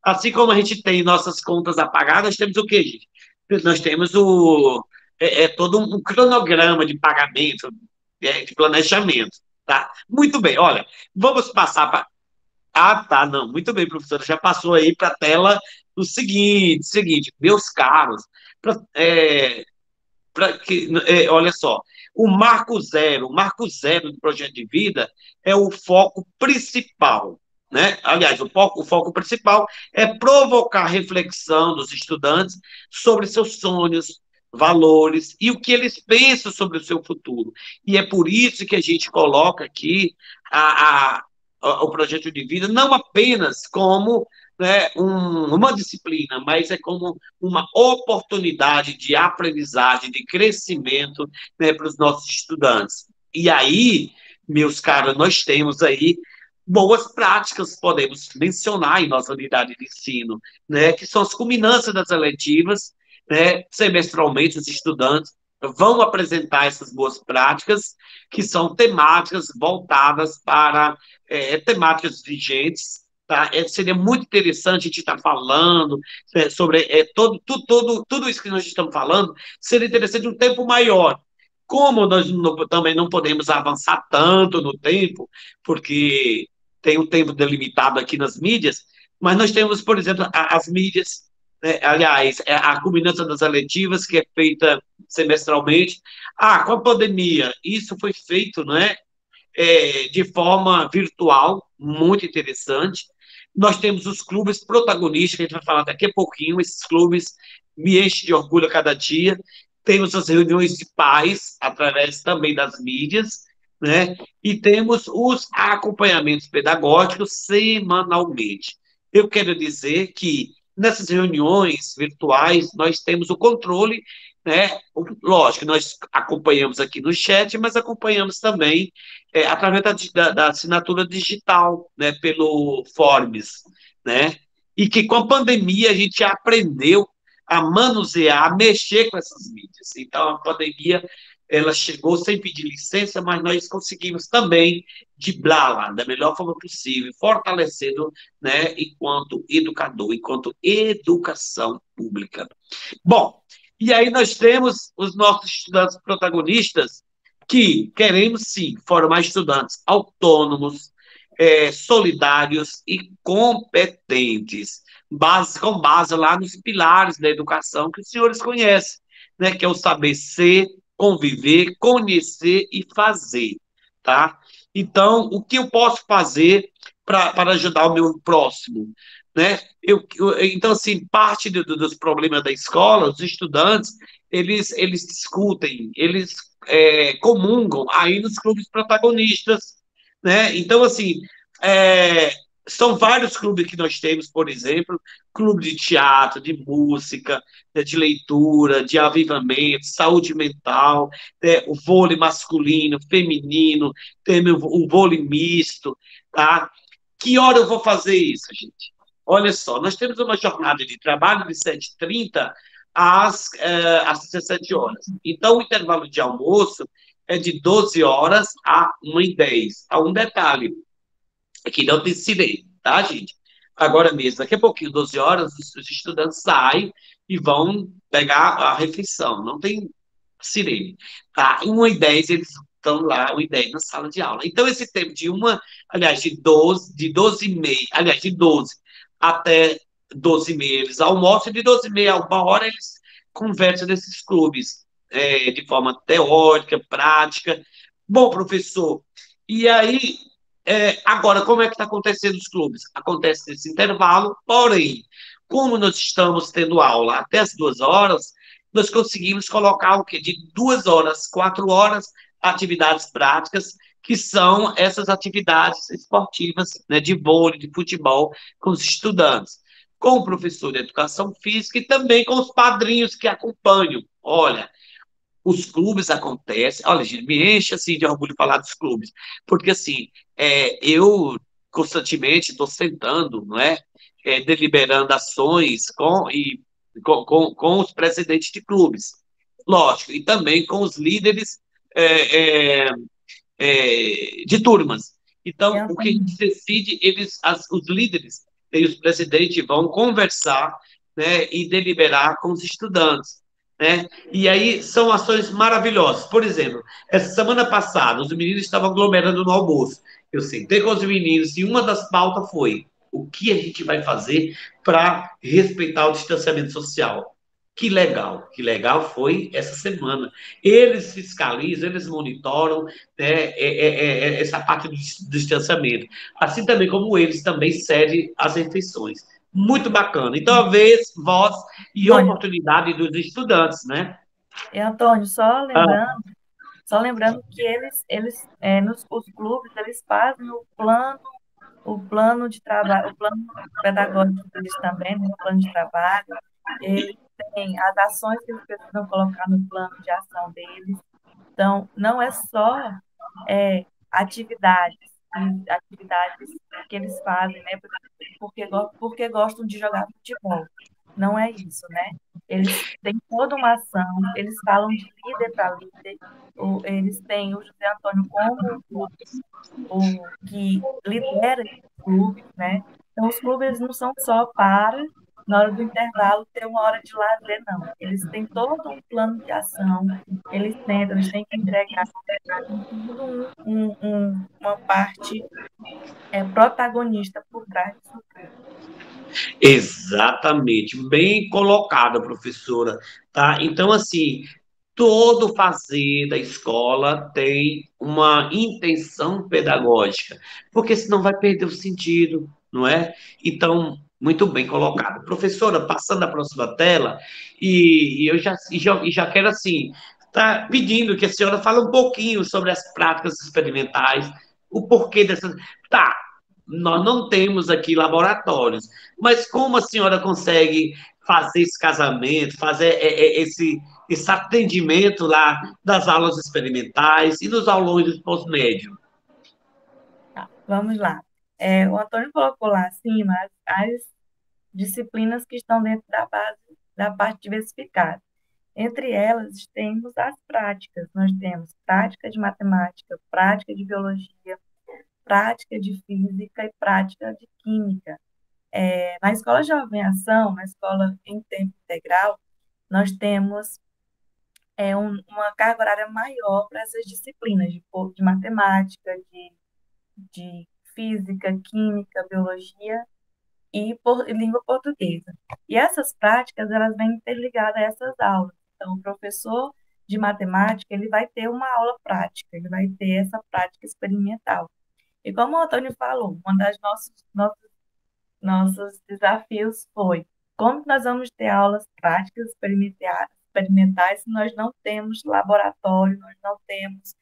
Assim como a gente tem nossas contas a pagar, nós temos o quê, gente? Nós temos todo um cronograma de pagamento, de planejamento, tá? Muito bem, olha, vamos passar para... Ah, tá, não, muito bem, professora, já passou aí para a tela o seguinte, meus caros, olha só, o marco zero do projeto de vida é o foco principal, né? Aliás, o foco principal é provocar reflexão dos estudantes sobre seus sonhos, valores e o que eles pensam sobre o seu futuro. E é por isso que a gente coloca aqui a, a, o projeto de vida não apenas como, né, uma disciplina, mas é como uma oportunidade de aprendizagem, de crescimento, né, para os nossos estudantes. E aí, meus caros, nós temos aí boas práticas, podemos mencionar em nossa unidade de ensino, né, que são as culminâncias das eletivas, né, semestralmente os estudantes vão apresentar essas boas práticas, que são temáticas voltadas para temáticas vigentes. Tá? Seria muito interessante a gente estar falando sobre tudo isso que nós estamos falando, seria interessante um tempo maior. Como nós também não podemos avançar tanto no tempo, porque tem um tempo delimitado aqui nas mídias, mas nós temos, por exemplo, as mídias, né, aliás, a culminância das eletivas, que é feita semestralmente. Com a pandemia, isso foi feito, não é? De forma virtual, muito interessante. Nós temos os clubes protagonistas, que a gente vai falar daqui a pouquinho, esses clubes me enchem de orgulho a cada dia. Temos as reuniões de pais, através também das mídias, né? E temos os acompanhamentos pedagógicos semanalmente. Eu quero dizer que nessas reuniões virtuais nós temos o controle, né? Lógico, nós acompanhamos aqui no chat, mas acompanhamos também através da assinatura digital, né, pelo Forms, né? E que com a pandemia a gente aprendeu a manusear, a mexer com essas mídias. Então, a pandemia, ela chegou sem pedir licença, mas nós conseguimos também driblá-la da melhor forma possível, fortalecendo, né, enquanto educador, enquanto educação pública. Bom, e aí nós temos os nossos estudantes protagonistas, que queremos, sim, formar estudantes autônomos, solidários e competentes, com base lá nos pilares da educação que os senhores conhecem, né, que é o saber ser, conviver, conhecer e fazer, tá? Então, o que eu posso fazer para ajudar o meu próximo, né? Então, assim, parte dos problemas da escola, os estudantes, eles discutem, eles comungam aí nos clubes protagonistas, né? Então, assim, é, são vários clubes que nós temos, por exemplo, clube de teatro, de música, né, de leitura, de avivamento, saúde mental, né, o vôlei masculino, feminino, temos o vôlei misto, tá? Que hora eu vou fazer isso, gente? Olha só, nós temos uma jornada de trabalho de 7h30 às 17 horas. Então, o intervalo de almoço é de 12 horas a 1h10. Há um detalhe, que não tem sirene, tá, gente? Agora mesmo, daqui a pouquinho, 12 horas, os estudantes saem e vão pegar a refeição. Não tem sirene. Tá? 1h10, eles estão lá, 1h10 na sala de aula. Então, esse tempo aliás, de 12h30, aliás, de 12 até 12h30 eles almoçam, e de 12h30 a 1 hora eles conversam nesses clubes, de forma teórica, prática. Bom, professor, e aí, agora, como é que está acontecendo os clubes? Acontece nesse intervalo, porém, como nós estamos tendo aula até as 2 horas, nós conseguimos colocar o quê? De 2 horas, 4 horas, atividades práticas, que são essas atividades esportivas, né, de vôlei, de futebol, com os estudantes, com o professor de educação física e também com os padrinhos que acompanham. Olha, os clubes acontecem, olha, gente, me enche assim de orgulho falar dos clubes, porque assim, eu constantemente estou sentando, não é? Deliberando ações com os presidentes de clubes, lógico, e também com os líderes é, é, de turmas. Então, o que a gente decide, os líderes e os presidentes vão conversar, né, e deliberar com os estudantes. Né? E aí são ações maravilhosas. Por exemplo, essa semana passada, os meninos estavam aglomerando no almoço. Eu sentei com os meninos e uma das pautas foi o que a gente vai fazer para respeitar o distanciamento social. Que legal foi essa semana. Eles fiscalizam, eles monitoram, né, essa parte do distanciamento. Assim também como eles também cedem as refeições. Muito bacana. Então, a vez, voz e Antônio, oportunidade dos estudantes, né? Antônio, Ah, só lembrando que os clubes, eles fazem o plano de trabalho, o plano pedagógico deles também, né, o plano de trabalho, eles têm as ações que eles precisam colocar no plano de ação deles. Então, não é só atividades, atividades que eles fazem, né, porque gostam de jogar futebol. Não é isso, né? Eles têm toda uma ação, eles falam de líder para líder, eles têm o José Antônio como o que lidera esses clubes, né? Então, os clubes eles não são só para, na hora do intervalo, ter uma hora de lazer, não. Eles têm todo um plano de ação, eles têm que entregar tudo uma parte protagonista por trás disso tudo. exatamente, bem colocada, professora, tá? Então, assim, todo fazer da escola tem uma intenção pedagógica, porque senão vai perder o sentido, não é? Então, muito bem colocado. Professora, passando a próxima tela, e eu já quero, assim, tá pedindo que a senhora fale um pouquinho sobre as práticas experimentais, o porquê dessas. Tá, nós não temos aqui laboratórios, mas como a senhora consegue fazer esse casamento, fazer esse atendimento lá das aulas experimentais e nos aulões do pós-médio? Tá, vamos lá. O Antônio colocou lá acima as disciplinas que estão dentro da base da parte diversificada. Entre elas, temos as práticas. Nós temos prática de matemática, prática de biologia, prática de física e prática de química. Na escola Jovem Ação, na escola em tempo integral, nós temos uma carga horária maior para essas disciplinas de matemática, de física, química, biologia e língua portuguesa. E essas práticas, elas vêm interligadas a essas aulas. Então, o professor de matemática, ele vai ter uma aula prática, ele vai ter essa prática experimental. E como o Antônio falou, um dos nossos desafios foi como nós vamos ter aulas práticas experimentais se nós não temos laboratório, nós não temos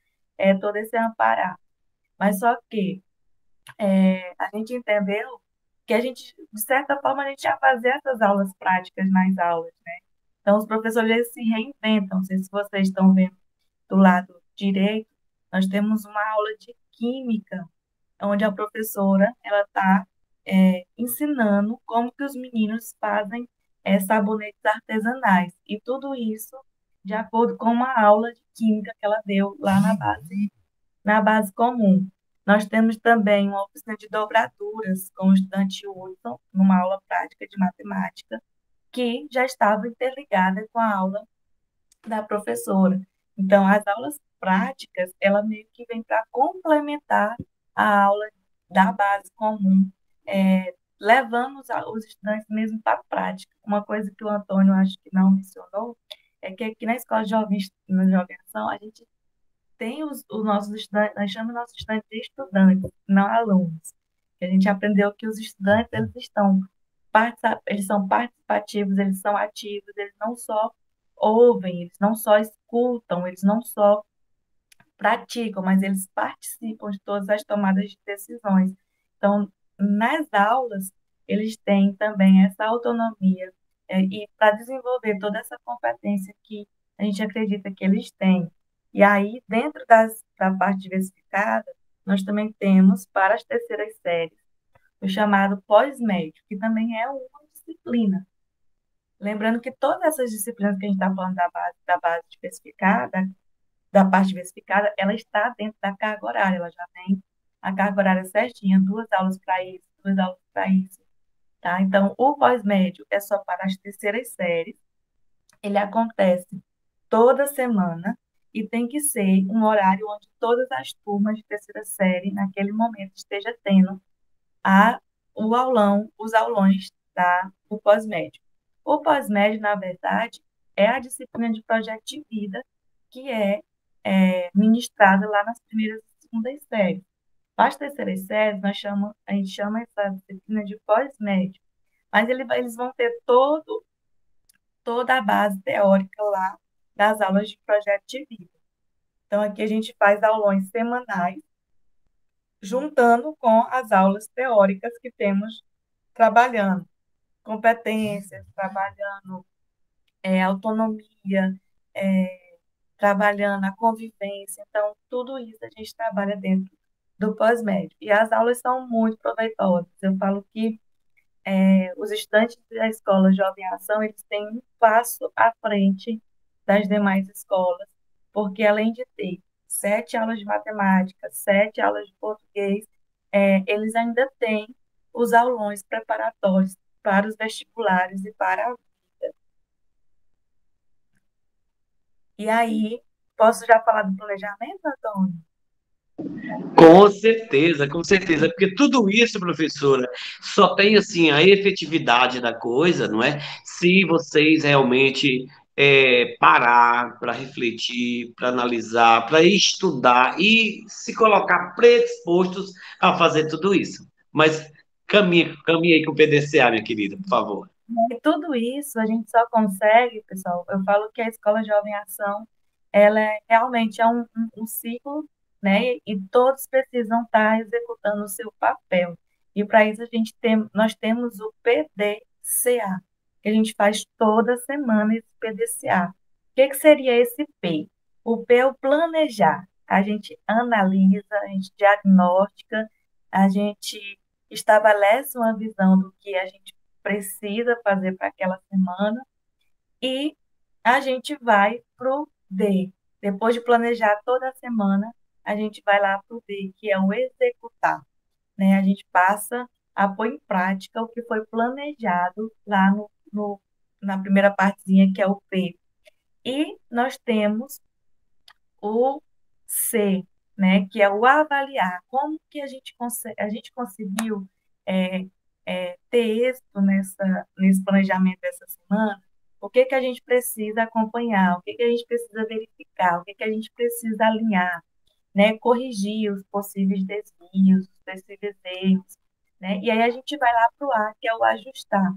todo esse amparo. Mas só que a gente entendeu que a gente, de certa forma, a gente já fazia essas aulas práticas nas aulas, né? Então, os professores eles se reinventam. Não sei se vocês estão vendo do lado direito, nós temos uma aula de química, onde a professora ela está ensinando como que os meninos fazem sabonetes artesanais. E tudo isso de acordo com uma aula de química que ela deu lá na base comum. Nós temos também uma oficina de dobraduras com o estudante Hudson, numa aula prática de matemática, que já estava interligada com a aula da professora. Então, as aulas práticas, ela meio que vem para complementar a aula da base comum, levando os estudantes mesmo para a prática. Uma coisa que o Antônio acho que não mencionou é que aqui na Escola de Jovens, na Jovem Ação, a gente tem os nossos estudantes, nós chamamos nossos estudantes de estudantes, não alunos. A gente aprendeu que os estudantes, eles são participativos, eles são ativos, eles não só ouvem, eles não só escutam, eles não só praticam, mas eles participam de todas as tomadas de decisões. Então, nas aulas, eles têm também essa autonomia, e para desenvolver toda essa competência que a gente acredita que eles têm. E aí, dentro da parte diversificada, nós também temos, para as terceiras séries, o chamado pós-médio, que também é uma disciplina. Lembrando que todas essas disciplinas que a gente está falando da base diversificada, da parte diversificada, ela está dentro da carga horária, ela já tem a carga horária certinha, 2 aulas para isso, 2 aulas para isso, tá? Então, o pós-médio é só para as terceiras séries, ele acontece toda semana e tem que ser um horário onde todas as turmas de terceira série, naquele momento, esteja tendo a, os aulões do pós-médio. O pós-médio, na verdade, é a disciplina de projeto de vida que é ministrada lá nas primeiras e segundas séries. Para as terceiras séries, a gente chama essa disciplina de pós-médio, mas eles vão ter toda a base teórica lá das aulas de projeto de vida. Então, aqui a gente faz aulões semanais, juntando com as aulas teóricas que temos trabalhando competências, trabalhando autonomia, é, trabalhando a convivência. Então, tudo isso a gente trabalha dentro do pós-médio. E as aulas são muito proveitosas. Eu falo que os estudantes da escola Jovem Ação, eles têm um passo à frente das demais escolas, porque além de ter 7 aulas de matemática, 7 aulas de português, eles ainda têm os aulões preparatórios para os vestibulares e para a vida. E aí, posso já falar do planejamento, Antônio? Com certeza, porque tudo isso, professora, só tem assim a efetividade da coisa, não é? Se vocês realmente parar para refletir, para analisar, para estudar e se colocar predispostos a fazer tudo isso. Mas caminhe aí com o PDCA, minha querida, por favor. E tudo isso a gente só consegue, pessoal. Eu falo que a Escola Jovem Ação, ela realmente é um ciclo, né? E todos precisam estar executando o seu papel. E para isso nós temos o PDCA, que a gente faz toda semana esse PDCA. O que seria esse P? O P é o planejar. A gente analisa, a gente diagnostica, a gente estabelece uma visão do que a gente precisa fazer para aquela semana e a gente vai para o D. Depois de planejar toda a semana, a gente vai lá para o D, que é o executar, né? A gente passa a pôr em prática o que foi planejado lá na primeira partezinha, que é o P. E nós temos o C, né, que é o avaliar. Como que a gente conseguiu é, ter êxito nesse planejamento dessa semana? O que que a gente precisa acompanhar? O que que a gente precisa verificar? O que que a gente precisa alinhar? Né? Corrigir os possíveis desvios, os possíveis erros, né? E aí a gente vai lá para o A, que é o ajustar,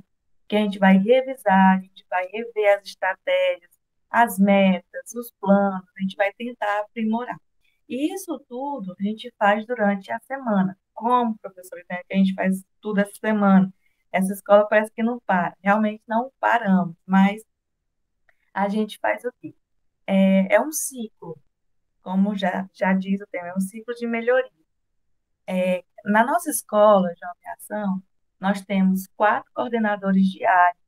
que a gente vai revisar, a gente vai rever as estratégias, as metas, os planos, a gente vai tentar aprimorar. E isso tudo a gente faz durante a semana. Como, professor, né, que a gente faz tudo essa semana? Essa escola parece que não para. Realmente não paramos, mas a gente faz o quê? É um ciclo, como já diz o tema, é um ciclo de melhoria. Na nossa escola de aviação, nós temos 4 coordenadores de área.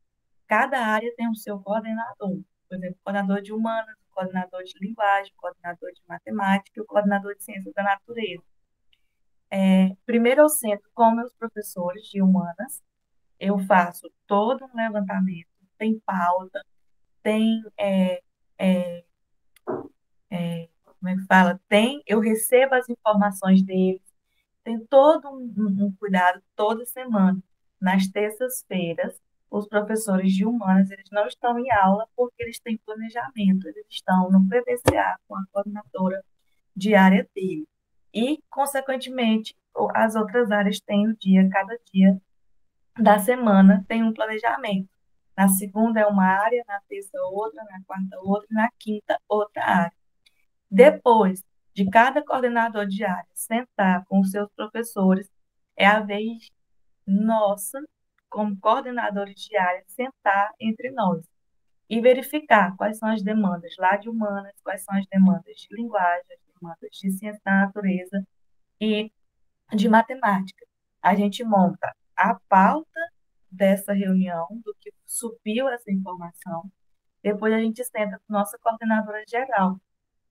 Cada área tem o seu coordenador. Por exemplo, o coordenador de humanas, o coordenador de linguagem, o coordenador de matemática e o coordenador de ciências da natureza. Primeiro eu sento com meus professores de humanas, eu faço todo um levantamento, tem pauta, tem, como é que fala? Eu recebo as informações deles, tem todo um cuidado toda semana. Nas terças-feiras, os professores de humanas, eles não estão em aula porque eles têm planejamento, eles estão no PDCA com a coordenadora diária dele. E, consequentemente, as outras áreas têm cada dia da semana tem um planejamento. Na segunda é uma área, na terça outra, na quarta outra, na quinta outra área. Depois de cada coordenador de área sentar com os seus professores, é a vez nossa, como coordenadores de área, sentar entre nós e verificar quais são as demandas lá de humanas, quais são as demandas de linguagem, as demandas de ciência da natureza e de matemática. A gente monta a pauta dessa reunião, do que subiu essa informação, depois a gente senta com nossa coordenadora geral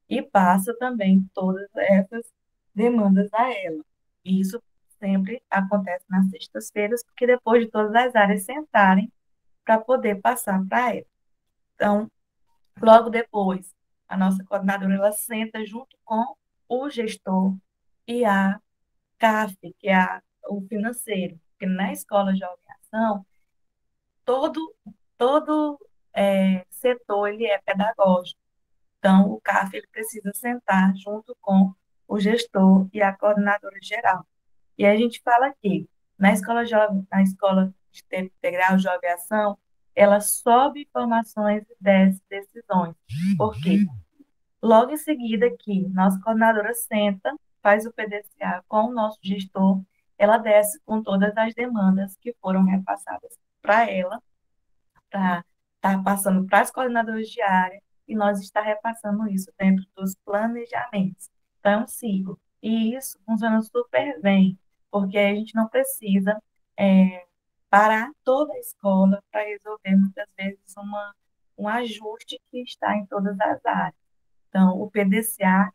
e passa também todas essas demandas a ela. E isso sempre acontece nas sextas-feiras, porque depois de todas as áreas sentarem para poder passar para ela. Então, logo depois, a nossa coordenadora ela senta junto com o gestor e a CAF, que é o financeiro, porque na escola Jovem Ação, todo, todo setor ele é pedagógico. Então, o CAF ele precisa sentar junto com o gestor e a coordenadora geral. E a gente fala aqui, na escola de tempo integral Jovem Ação, ela sobe informações e desce decisões. Por quê? Logo em seguida aqui, nossa coordenadora senta, faz o PDCA com o nosso gestor, ela desce com todas as demandas que foram repassadas para ela, para estar passando para as coordenadoras de área, e nós está repassando isso dentro dos planejamentos. Então, é um ciclo. E isso funciona super bem, porque a gente não precisa parar toda a escola para resolver, muitas vezes, um ajuste que está em todas as áreas. Então, o PDCA,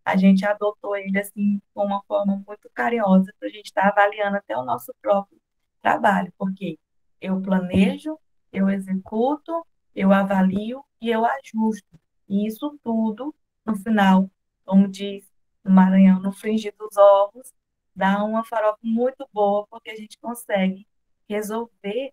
a gente adotou ele assim, com uma forma muito carinhosa, para a gente estar avaliando até o nosso próprio trabalho, porque eu planejo, eu executo, eu avalio e eu ajusto. E isso tudo, no final, como diz no Maranhão, no frigir dos ovos, dá uma farofa muito boa, porque a gente consegue resolver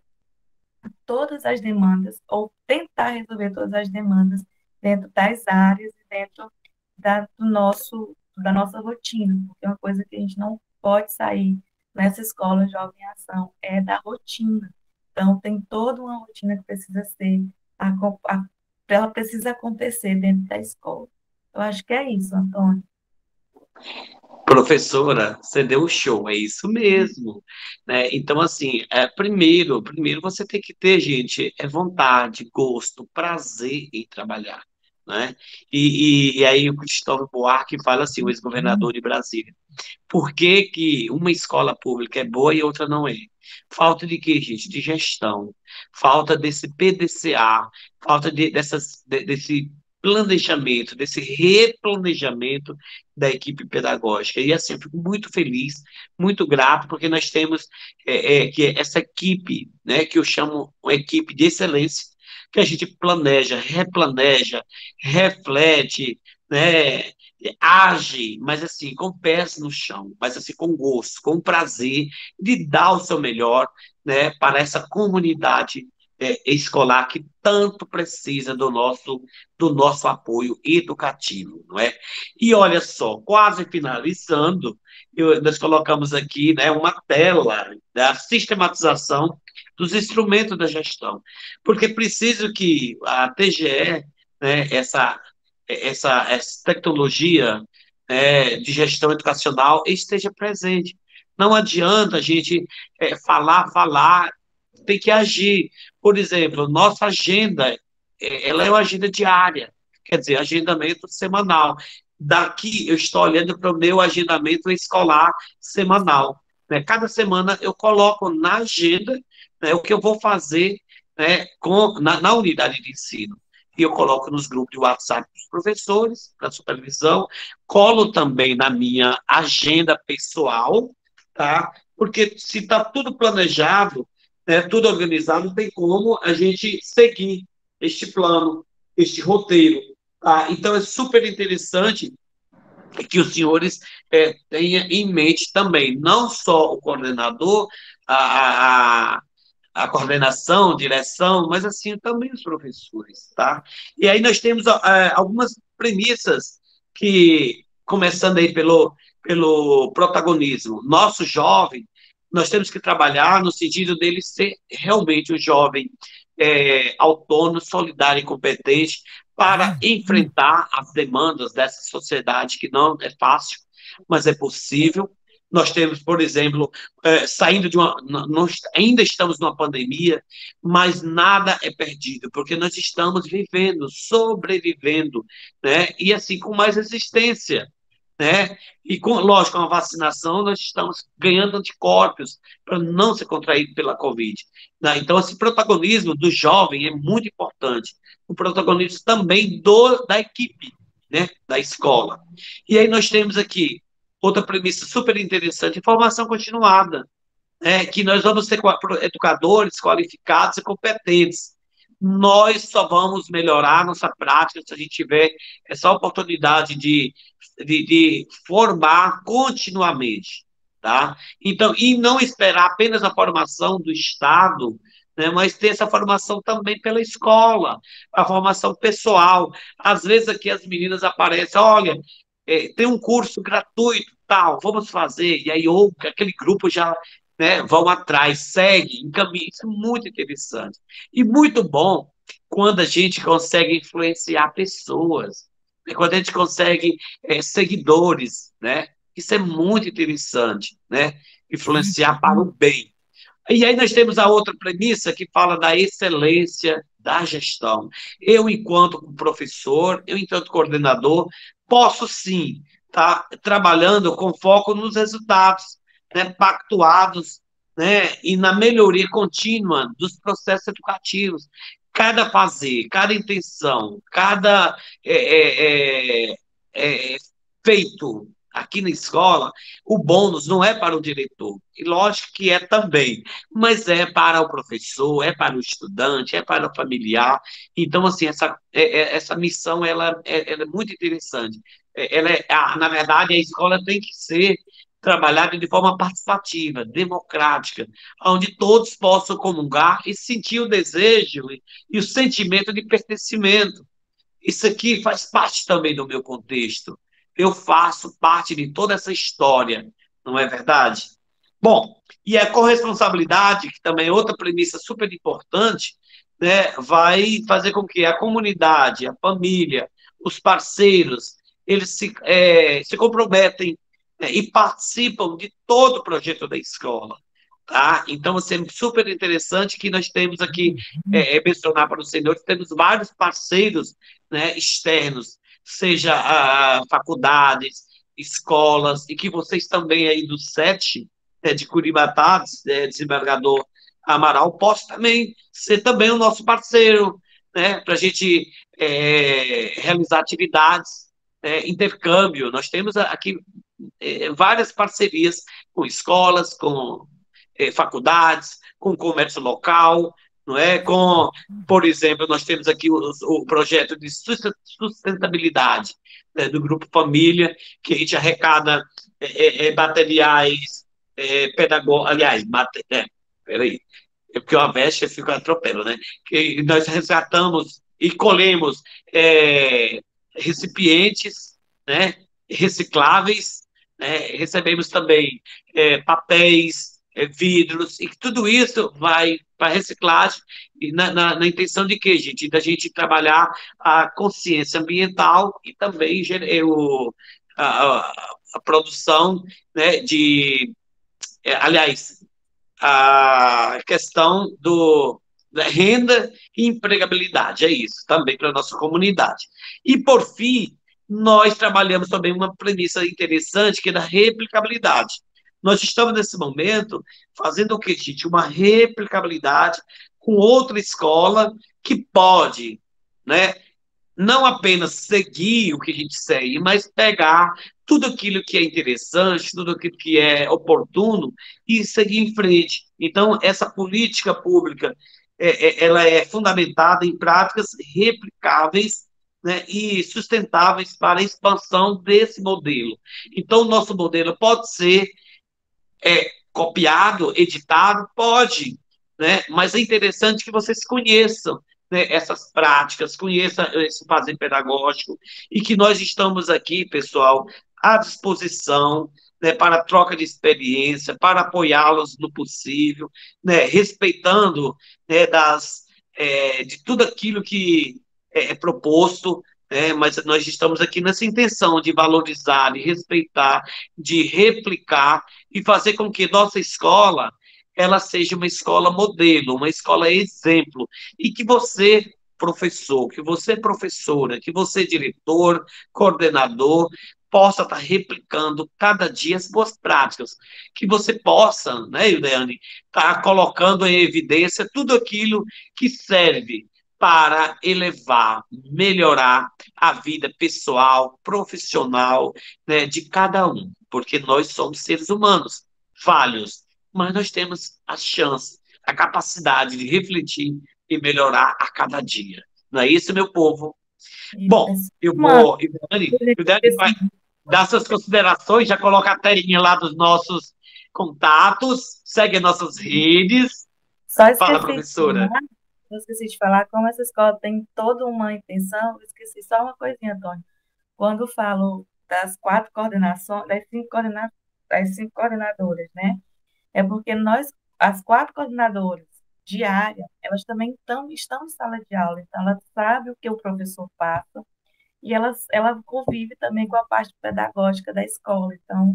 todas as demandas, ou tentar resolver todas as demandas dentro das áreas e dentro da nossa rotina, porque é uma coisa que a gente não pode sair nessa escola Jovem Ação, é da rotina. Então, tem toda uma rotina que precisa ela precisa acontecer dentro da escola. Eu acho que é isso, Antônio. Professora, você deu um show, é isso mesmo, né? Então, assim, primeiro você tem que ter, gente, vontade, gosto, prazer em trabalhar, né? E aí o Cristóvão Buarque fala assim, o ex-governador de Brasília, por que que uma escola pública é boa e outra não é? Falta de quê, gente? De gestão, falta desse PDCA, falta desse planejamento, desse replanejamento da equipe pedagógica. E assim, eu fico muito feliz, muito grato, porque nós temos que essa equipe, né, que eu chamo uma equipe de excelência, que a gente planeja, replaneja, reflete, né, age, mas assim, com pés no chão, mas assim, com gosto, com prazer de dar o seu melhor, né, para essa comunidade escolar que tanto precisa do nosso apoio educativo, não é? E olha só, quase finalizando, nós colocamos aqui, né, uma tela da sistematização dos instrumentos da gestão, porque preciso que a TGE, né, essa tecnologia de gestão educacional esteja presente. Não adianta a gente falar, tem que agir. Por exemplo, nossa agenda, ela é uma agenda diária, quer dizer, agendamento semanal. Daqui eu estou olhando para o meu agendamento escolar semanal, né? Cada semana eu coloco na agenda, né, o que eu vou fazer, né, na unidade de ensino. E eu coloco nos grupos de WhatsApp dos professores, para supervisão, colo também na minha agenda pessoal, tá? Porque se está tudo planejado, né, tudo organizado, não tem como a gente seguir este plano, este roteiro. Tá? Então, é super interessante que os senhores tenham em mente também, não só o coordenador, a, a, a coordenação, direção, mas assim também os professores, tá? E aí nós temos algumas premissas que, começando aí pelo protagonismo, nosso jovem, nós temos que trabalhar no sentido dele ser realmente um jovem autônomo, solidário e competente para enfrentar as demandas dessa sociedade que não é fácil, mas é possível. Nós temos, por exemplo, saindo de nós ainda estamos numa pandemia, mas nada é perdido, porque nós estamos vivendo, sobrevivendo, né? E assim, com mais resistência. né? E, lógico, com a vacinação, nós estamos ganhando anticorpos para não ser contraído pela Covid, né? Então, esse protagonismo do jovem é muito importante. O protagonismo também da equipe, né? Da escola. E aí nós temos aqui outra premissa super interessante, formação continuada, que nós vamos ter educadores qualificados e competentes. Nós só vamos melhorar nossa prática se a gente tiver essa oportunidade de formar continuamente, tá? Então, e não esperar apenas a formação do Estado, né, mas ter essa formação também pela escola, a formação pessoal. Às vezes aqui as meninas aparecem, olha, tem um curso gratuito, tal, vamos fazer, e aí ou aquele grupo já, né, vão atrás, segue, encaminha, isso é muito interessante. E muito bom quando a gente consegue influenciar pessoas, quando a gente consegue seguidores, né? Isso é muito interessante, né? Influenciar para o bem. E aí nós temos a outra premissa que fala da excelência da gestão. Eu, enquanto professor, eu, enquanto coordenador, posso sim estar trabalhando com foco nos resultados, né, pactuados, né, e na melhoria contínua dos processos educativos. Cada fazer, cada intenção, cada é, é, é, feito aqui na escola, o bônus não é para o diretor, e lógico que é também, mas é para o professor, é para o estudante, é para o familiar. Então, assim, essa missão ela é muito interessante. Na verdade, a escola tem que ser trabalhada de forma participativa, democrática, onde todos possam comungar e sentir o desejo e o sentimento de pertencimento. Isso aqui faz parte também do meu contexto. Eu faço parte de toda essa história, não é verdade? Bom, e a corresponsabilidade, que também é outra premissa super importante, né, vai fazer com que a comunidade, a família, os parceiros, eles se comprometem, né, e participam de todo o projeto da escola. Tá? Então, assim, é super interessante que nós temos aqui, mencionar para os senhores, temos vários parceiros, né, externos, seja faculdades, escolas, e que vocês também aí do SET, de Curimatá, desembargador Amaral, possa também ser também o nosso parceiro, né, para a gente realizar atividades, intercâmbio. Nós temos aqui várias parcerias com escolas, com faculdades, com comércio local, não é? Com, por exemplo, nós temos aqui o projeto de sustentabilidade, né, do Grupo Família, que a gente arrecada materiais pedagógicos, aliás, peraí, é porque uma veste eu fico atropelo, né? Que nós resgatamos e colhemos recipientes, né, recicláveis, né? Recebemos também papéis, vidros, e tudo isso vai para reciclagem, e na intenção de quê, gente? Da gente trabalhar a consciência ambiental e também a produção, né, aliás, a questão da renda e empregabilidade, é isso, também para a nossa comunidade. E, por fim, nós trabalhamos também uma premissa interessante, que é da replicabilidade. Nós estamos, nesse momento, fazendo o quê, gente? Uma replicabilidade com outra escola que pode, né, não apenas seguir o que a gente segue, mas pegar tudo aquilo que é interessante, tudo aquilo que é oportuno e seguir em frente. Então, essa política pública, ela é fundamentada em práticas replicáveis, né, e sustentáveis para a expansão desse modelo. Então, o nosso modelo pode ser copiado, editado, pode, né? Mas é interessante que vocês conheçam, né, essas práticas, conheçam esse fazer pedagógico, e que nós estamos aqui, pessoal, à disposição, né, para troca de experiência, para apoiá-los no possível, né, respeitando, né, de tudo aquilo que é proposto, mas nós estamos aqui nessa intenção de valorizar, de respeitar, de replicar e fazer com que nossa escola ela seja uma escola modelo, uma escola exemplo, e que você, professor, que você, professora, que você, diretor, coordenador, possa estar replicando cada dia as boas práticas, que você possa, né, Ildeane, estar colocando em evidência tudo aquilo que serve para elevar, melhorar a vida pessoal, profissional, né, de cada um, porque nós somos seres humanos, falhos, mas nós temos a chance, a capacidade de refletir e melhorar a cada dia. Não é isso, meu povo? Isso, Bom, eu uma vou, coisa que eu Dani vai esqueci, dar suas considerações, já coloca a telinha lá dos nossos contatos, segue nossas redes. só Fala, esqueci de professora. falar, eu esqueci de falar como essa escola tem toda uma intenção, eu esqueci só uma coisinha, Antônio. Quando falo das 4 coordenações, das cinco coordenadoras, né? É porque nós, as 4 coordenadoras de área, elas também estão em sala de aula, então elas sabem o que o professor passa e ela convive também com a parte pedagógica da escola. Então,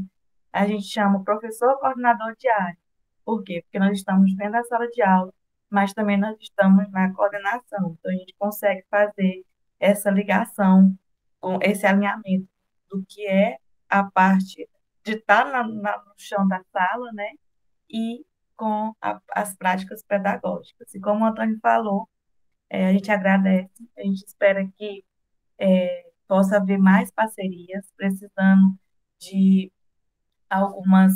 a gente chama o professor coordenador de área. Por quê? Porque nós estamos dentro da sala de aula, mas também nós estamos na coordenação. Então, a gente consegue fazer essa ligação, com esse alinhamento do que é a parte de estar no chão da sala, né? E com as práticas pedagógicas. E como o Antônio falou, a gente agradece, a gente espera que possa haver mais parcerias, precisando de algumas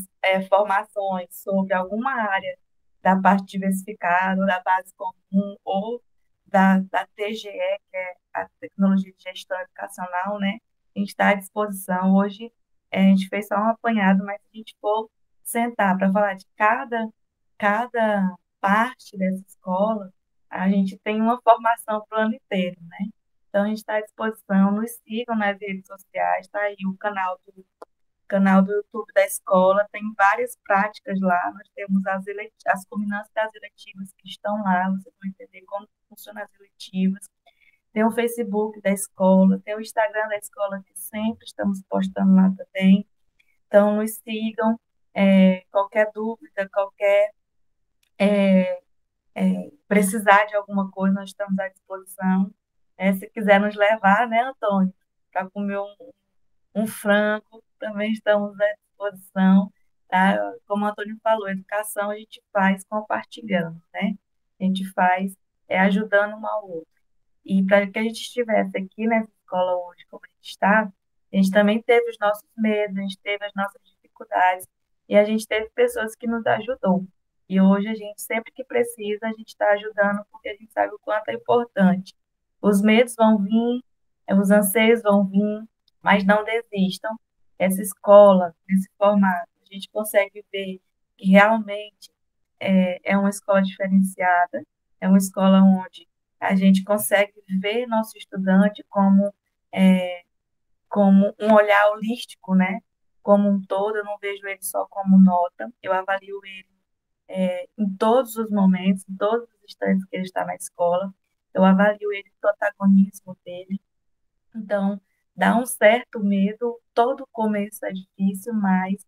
formações sobre alguma área da parte diversificada, ou da base comum, ou da TGE, que é a Tecnologia de Gestão Educacional, né? A gente está à disposição. Hoje, a gente fez só um apanhado, mas se a gente for sentar para falar de cada parte dessa escola, a gente tem uma formação para o ano inteiro, né? Então, a gente está à disposição. Nos sigam nas redes sociais, está aí o canal do YouTube da escola, tem várias práticas lá, nós temos as culminantes das eletivas que estão lá, vocês vão entender como funcionam as eletivas, tem o Facebook da escola, tem o Instagram da escola, que sempre estamos postando lá também, então nos sigam, qualquer dúvida, qualquer precisar de alguma coisa, nós estamos à disposição, se quiser nos levar, né, Antônio, para comer um frango, também estamos à disposição, tá? Como o Antônio falou, educação a gente faz compartilhando, né? A gente faz ajudando um ao outro. E para que a gente estivesse aqui nessa escola hoje, como a gente está, a gente também teve os nossos medos, a gente teve as nossas dificuldades, e a gente teve pessoas que nos ajudou. E hoje a gente, sempre que precisa, a gente está ajudando, porque a gente sabe o quanto é importante. Os medos vão vir, os anseios vão vir, mas não desistam. Essa escola, esse formato, a gente consegue ver que realmente é uma escola diferenciada, é uma escola onde a gente consegue ver nosso estudante é, como um olhar holístico, né? Como um todo, eu não vejo ele só como nota, eu avalio ele em todos os momentos, em todos os instantes que ele está na escola, eu avalio ele, o protagonismo dele, então, dá um certo medo, todo começo é difícil, mas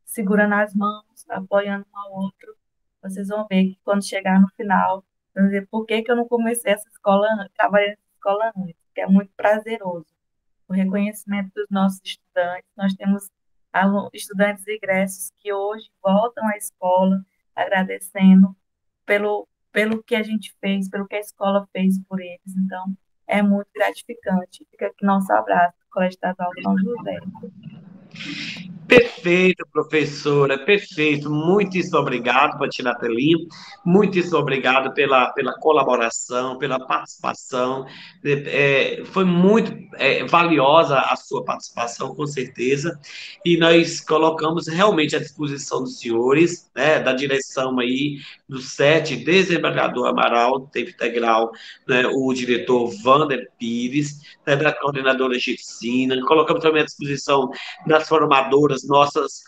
segurando as mãos, apoiando um ao outro, vocês vão ver que quando chegar no final, vão dizer, por que que eu não comecei essa escola, trabalhei nessa escola antes? Porque é muito prazeroso. O reconhecimento dos nossos estudantes, nós temos estudantes egressos que hoje voltam à escola agradecendo pelo que a gente fez, pelo que a escola fez por eles. Então, é muito gratificante. Fica aqui nosso abraço, Colégio Estadual São José. Perfeito, professora, perfeito. Muitíssimo obrigado por tirar a telinha. Muitíssimo obrigado pela colaboração, pela participação. Foi muito valiosa a sua participação, com certeza. E nós colocamos realmente à disposição dos senhores, né, da direção aí do SET, desembargador Amaral, tempo integral, né, o diretor Vander Pires, né, da coordenadora Gessina. Colocamos também à disposição das formadoras, nossas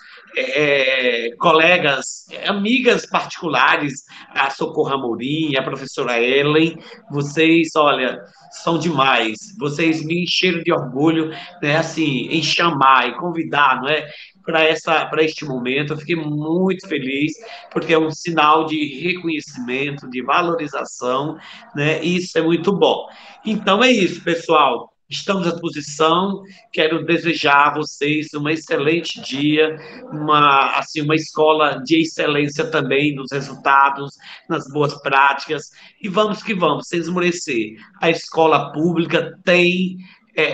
colegas, amigas particulares, a Socorro Amorim, a professora Ellen, vocês, olha, são demais, vocês me encheram de orgulho, né, assim, em chamar e convidar, não é, para este momento, eu fiquei muito feliz, porque é um sinal de reconhecimento, de valorização, né, e isso é muito bom. Então é isso, pessoal. Estamos à disposição. Quero desejar a vocês um excelente dia, uma escola de excelência também nos resultados, nas boas práticas. E vamos que vamos, sem esmorecer. A escola pública tem,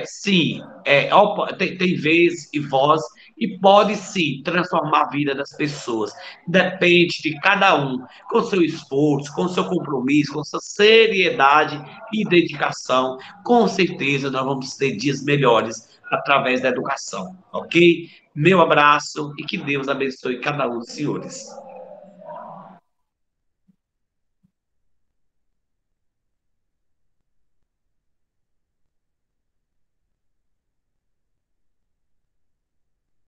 sim, tem vez e voz e pode sim transformar a vida das pessoas. Depende de cada um, com seu esforço, com seu compromisso, com sua seriedade e dedicação. Com certeza nós vamos ter dias melhores através da educação, ok? Meu abraço e que Deus abençoe cada um dos senhores.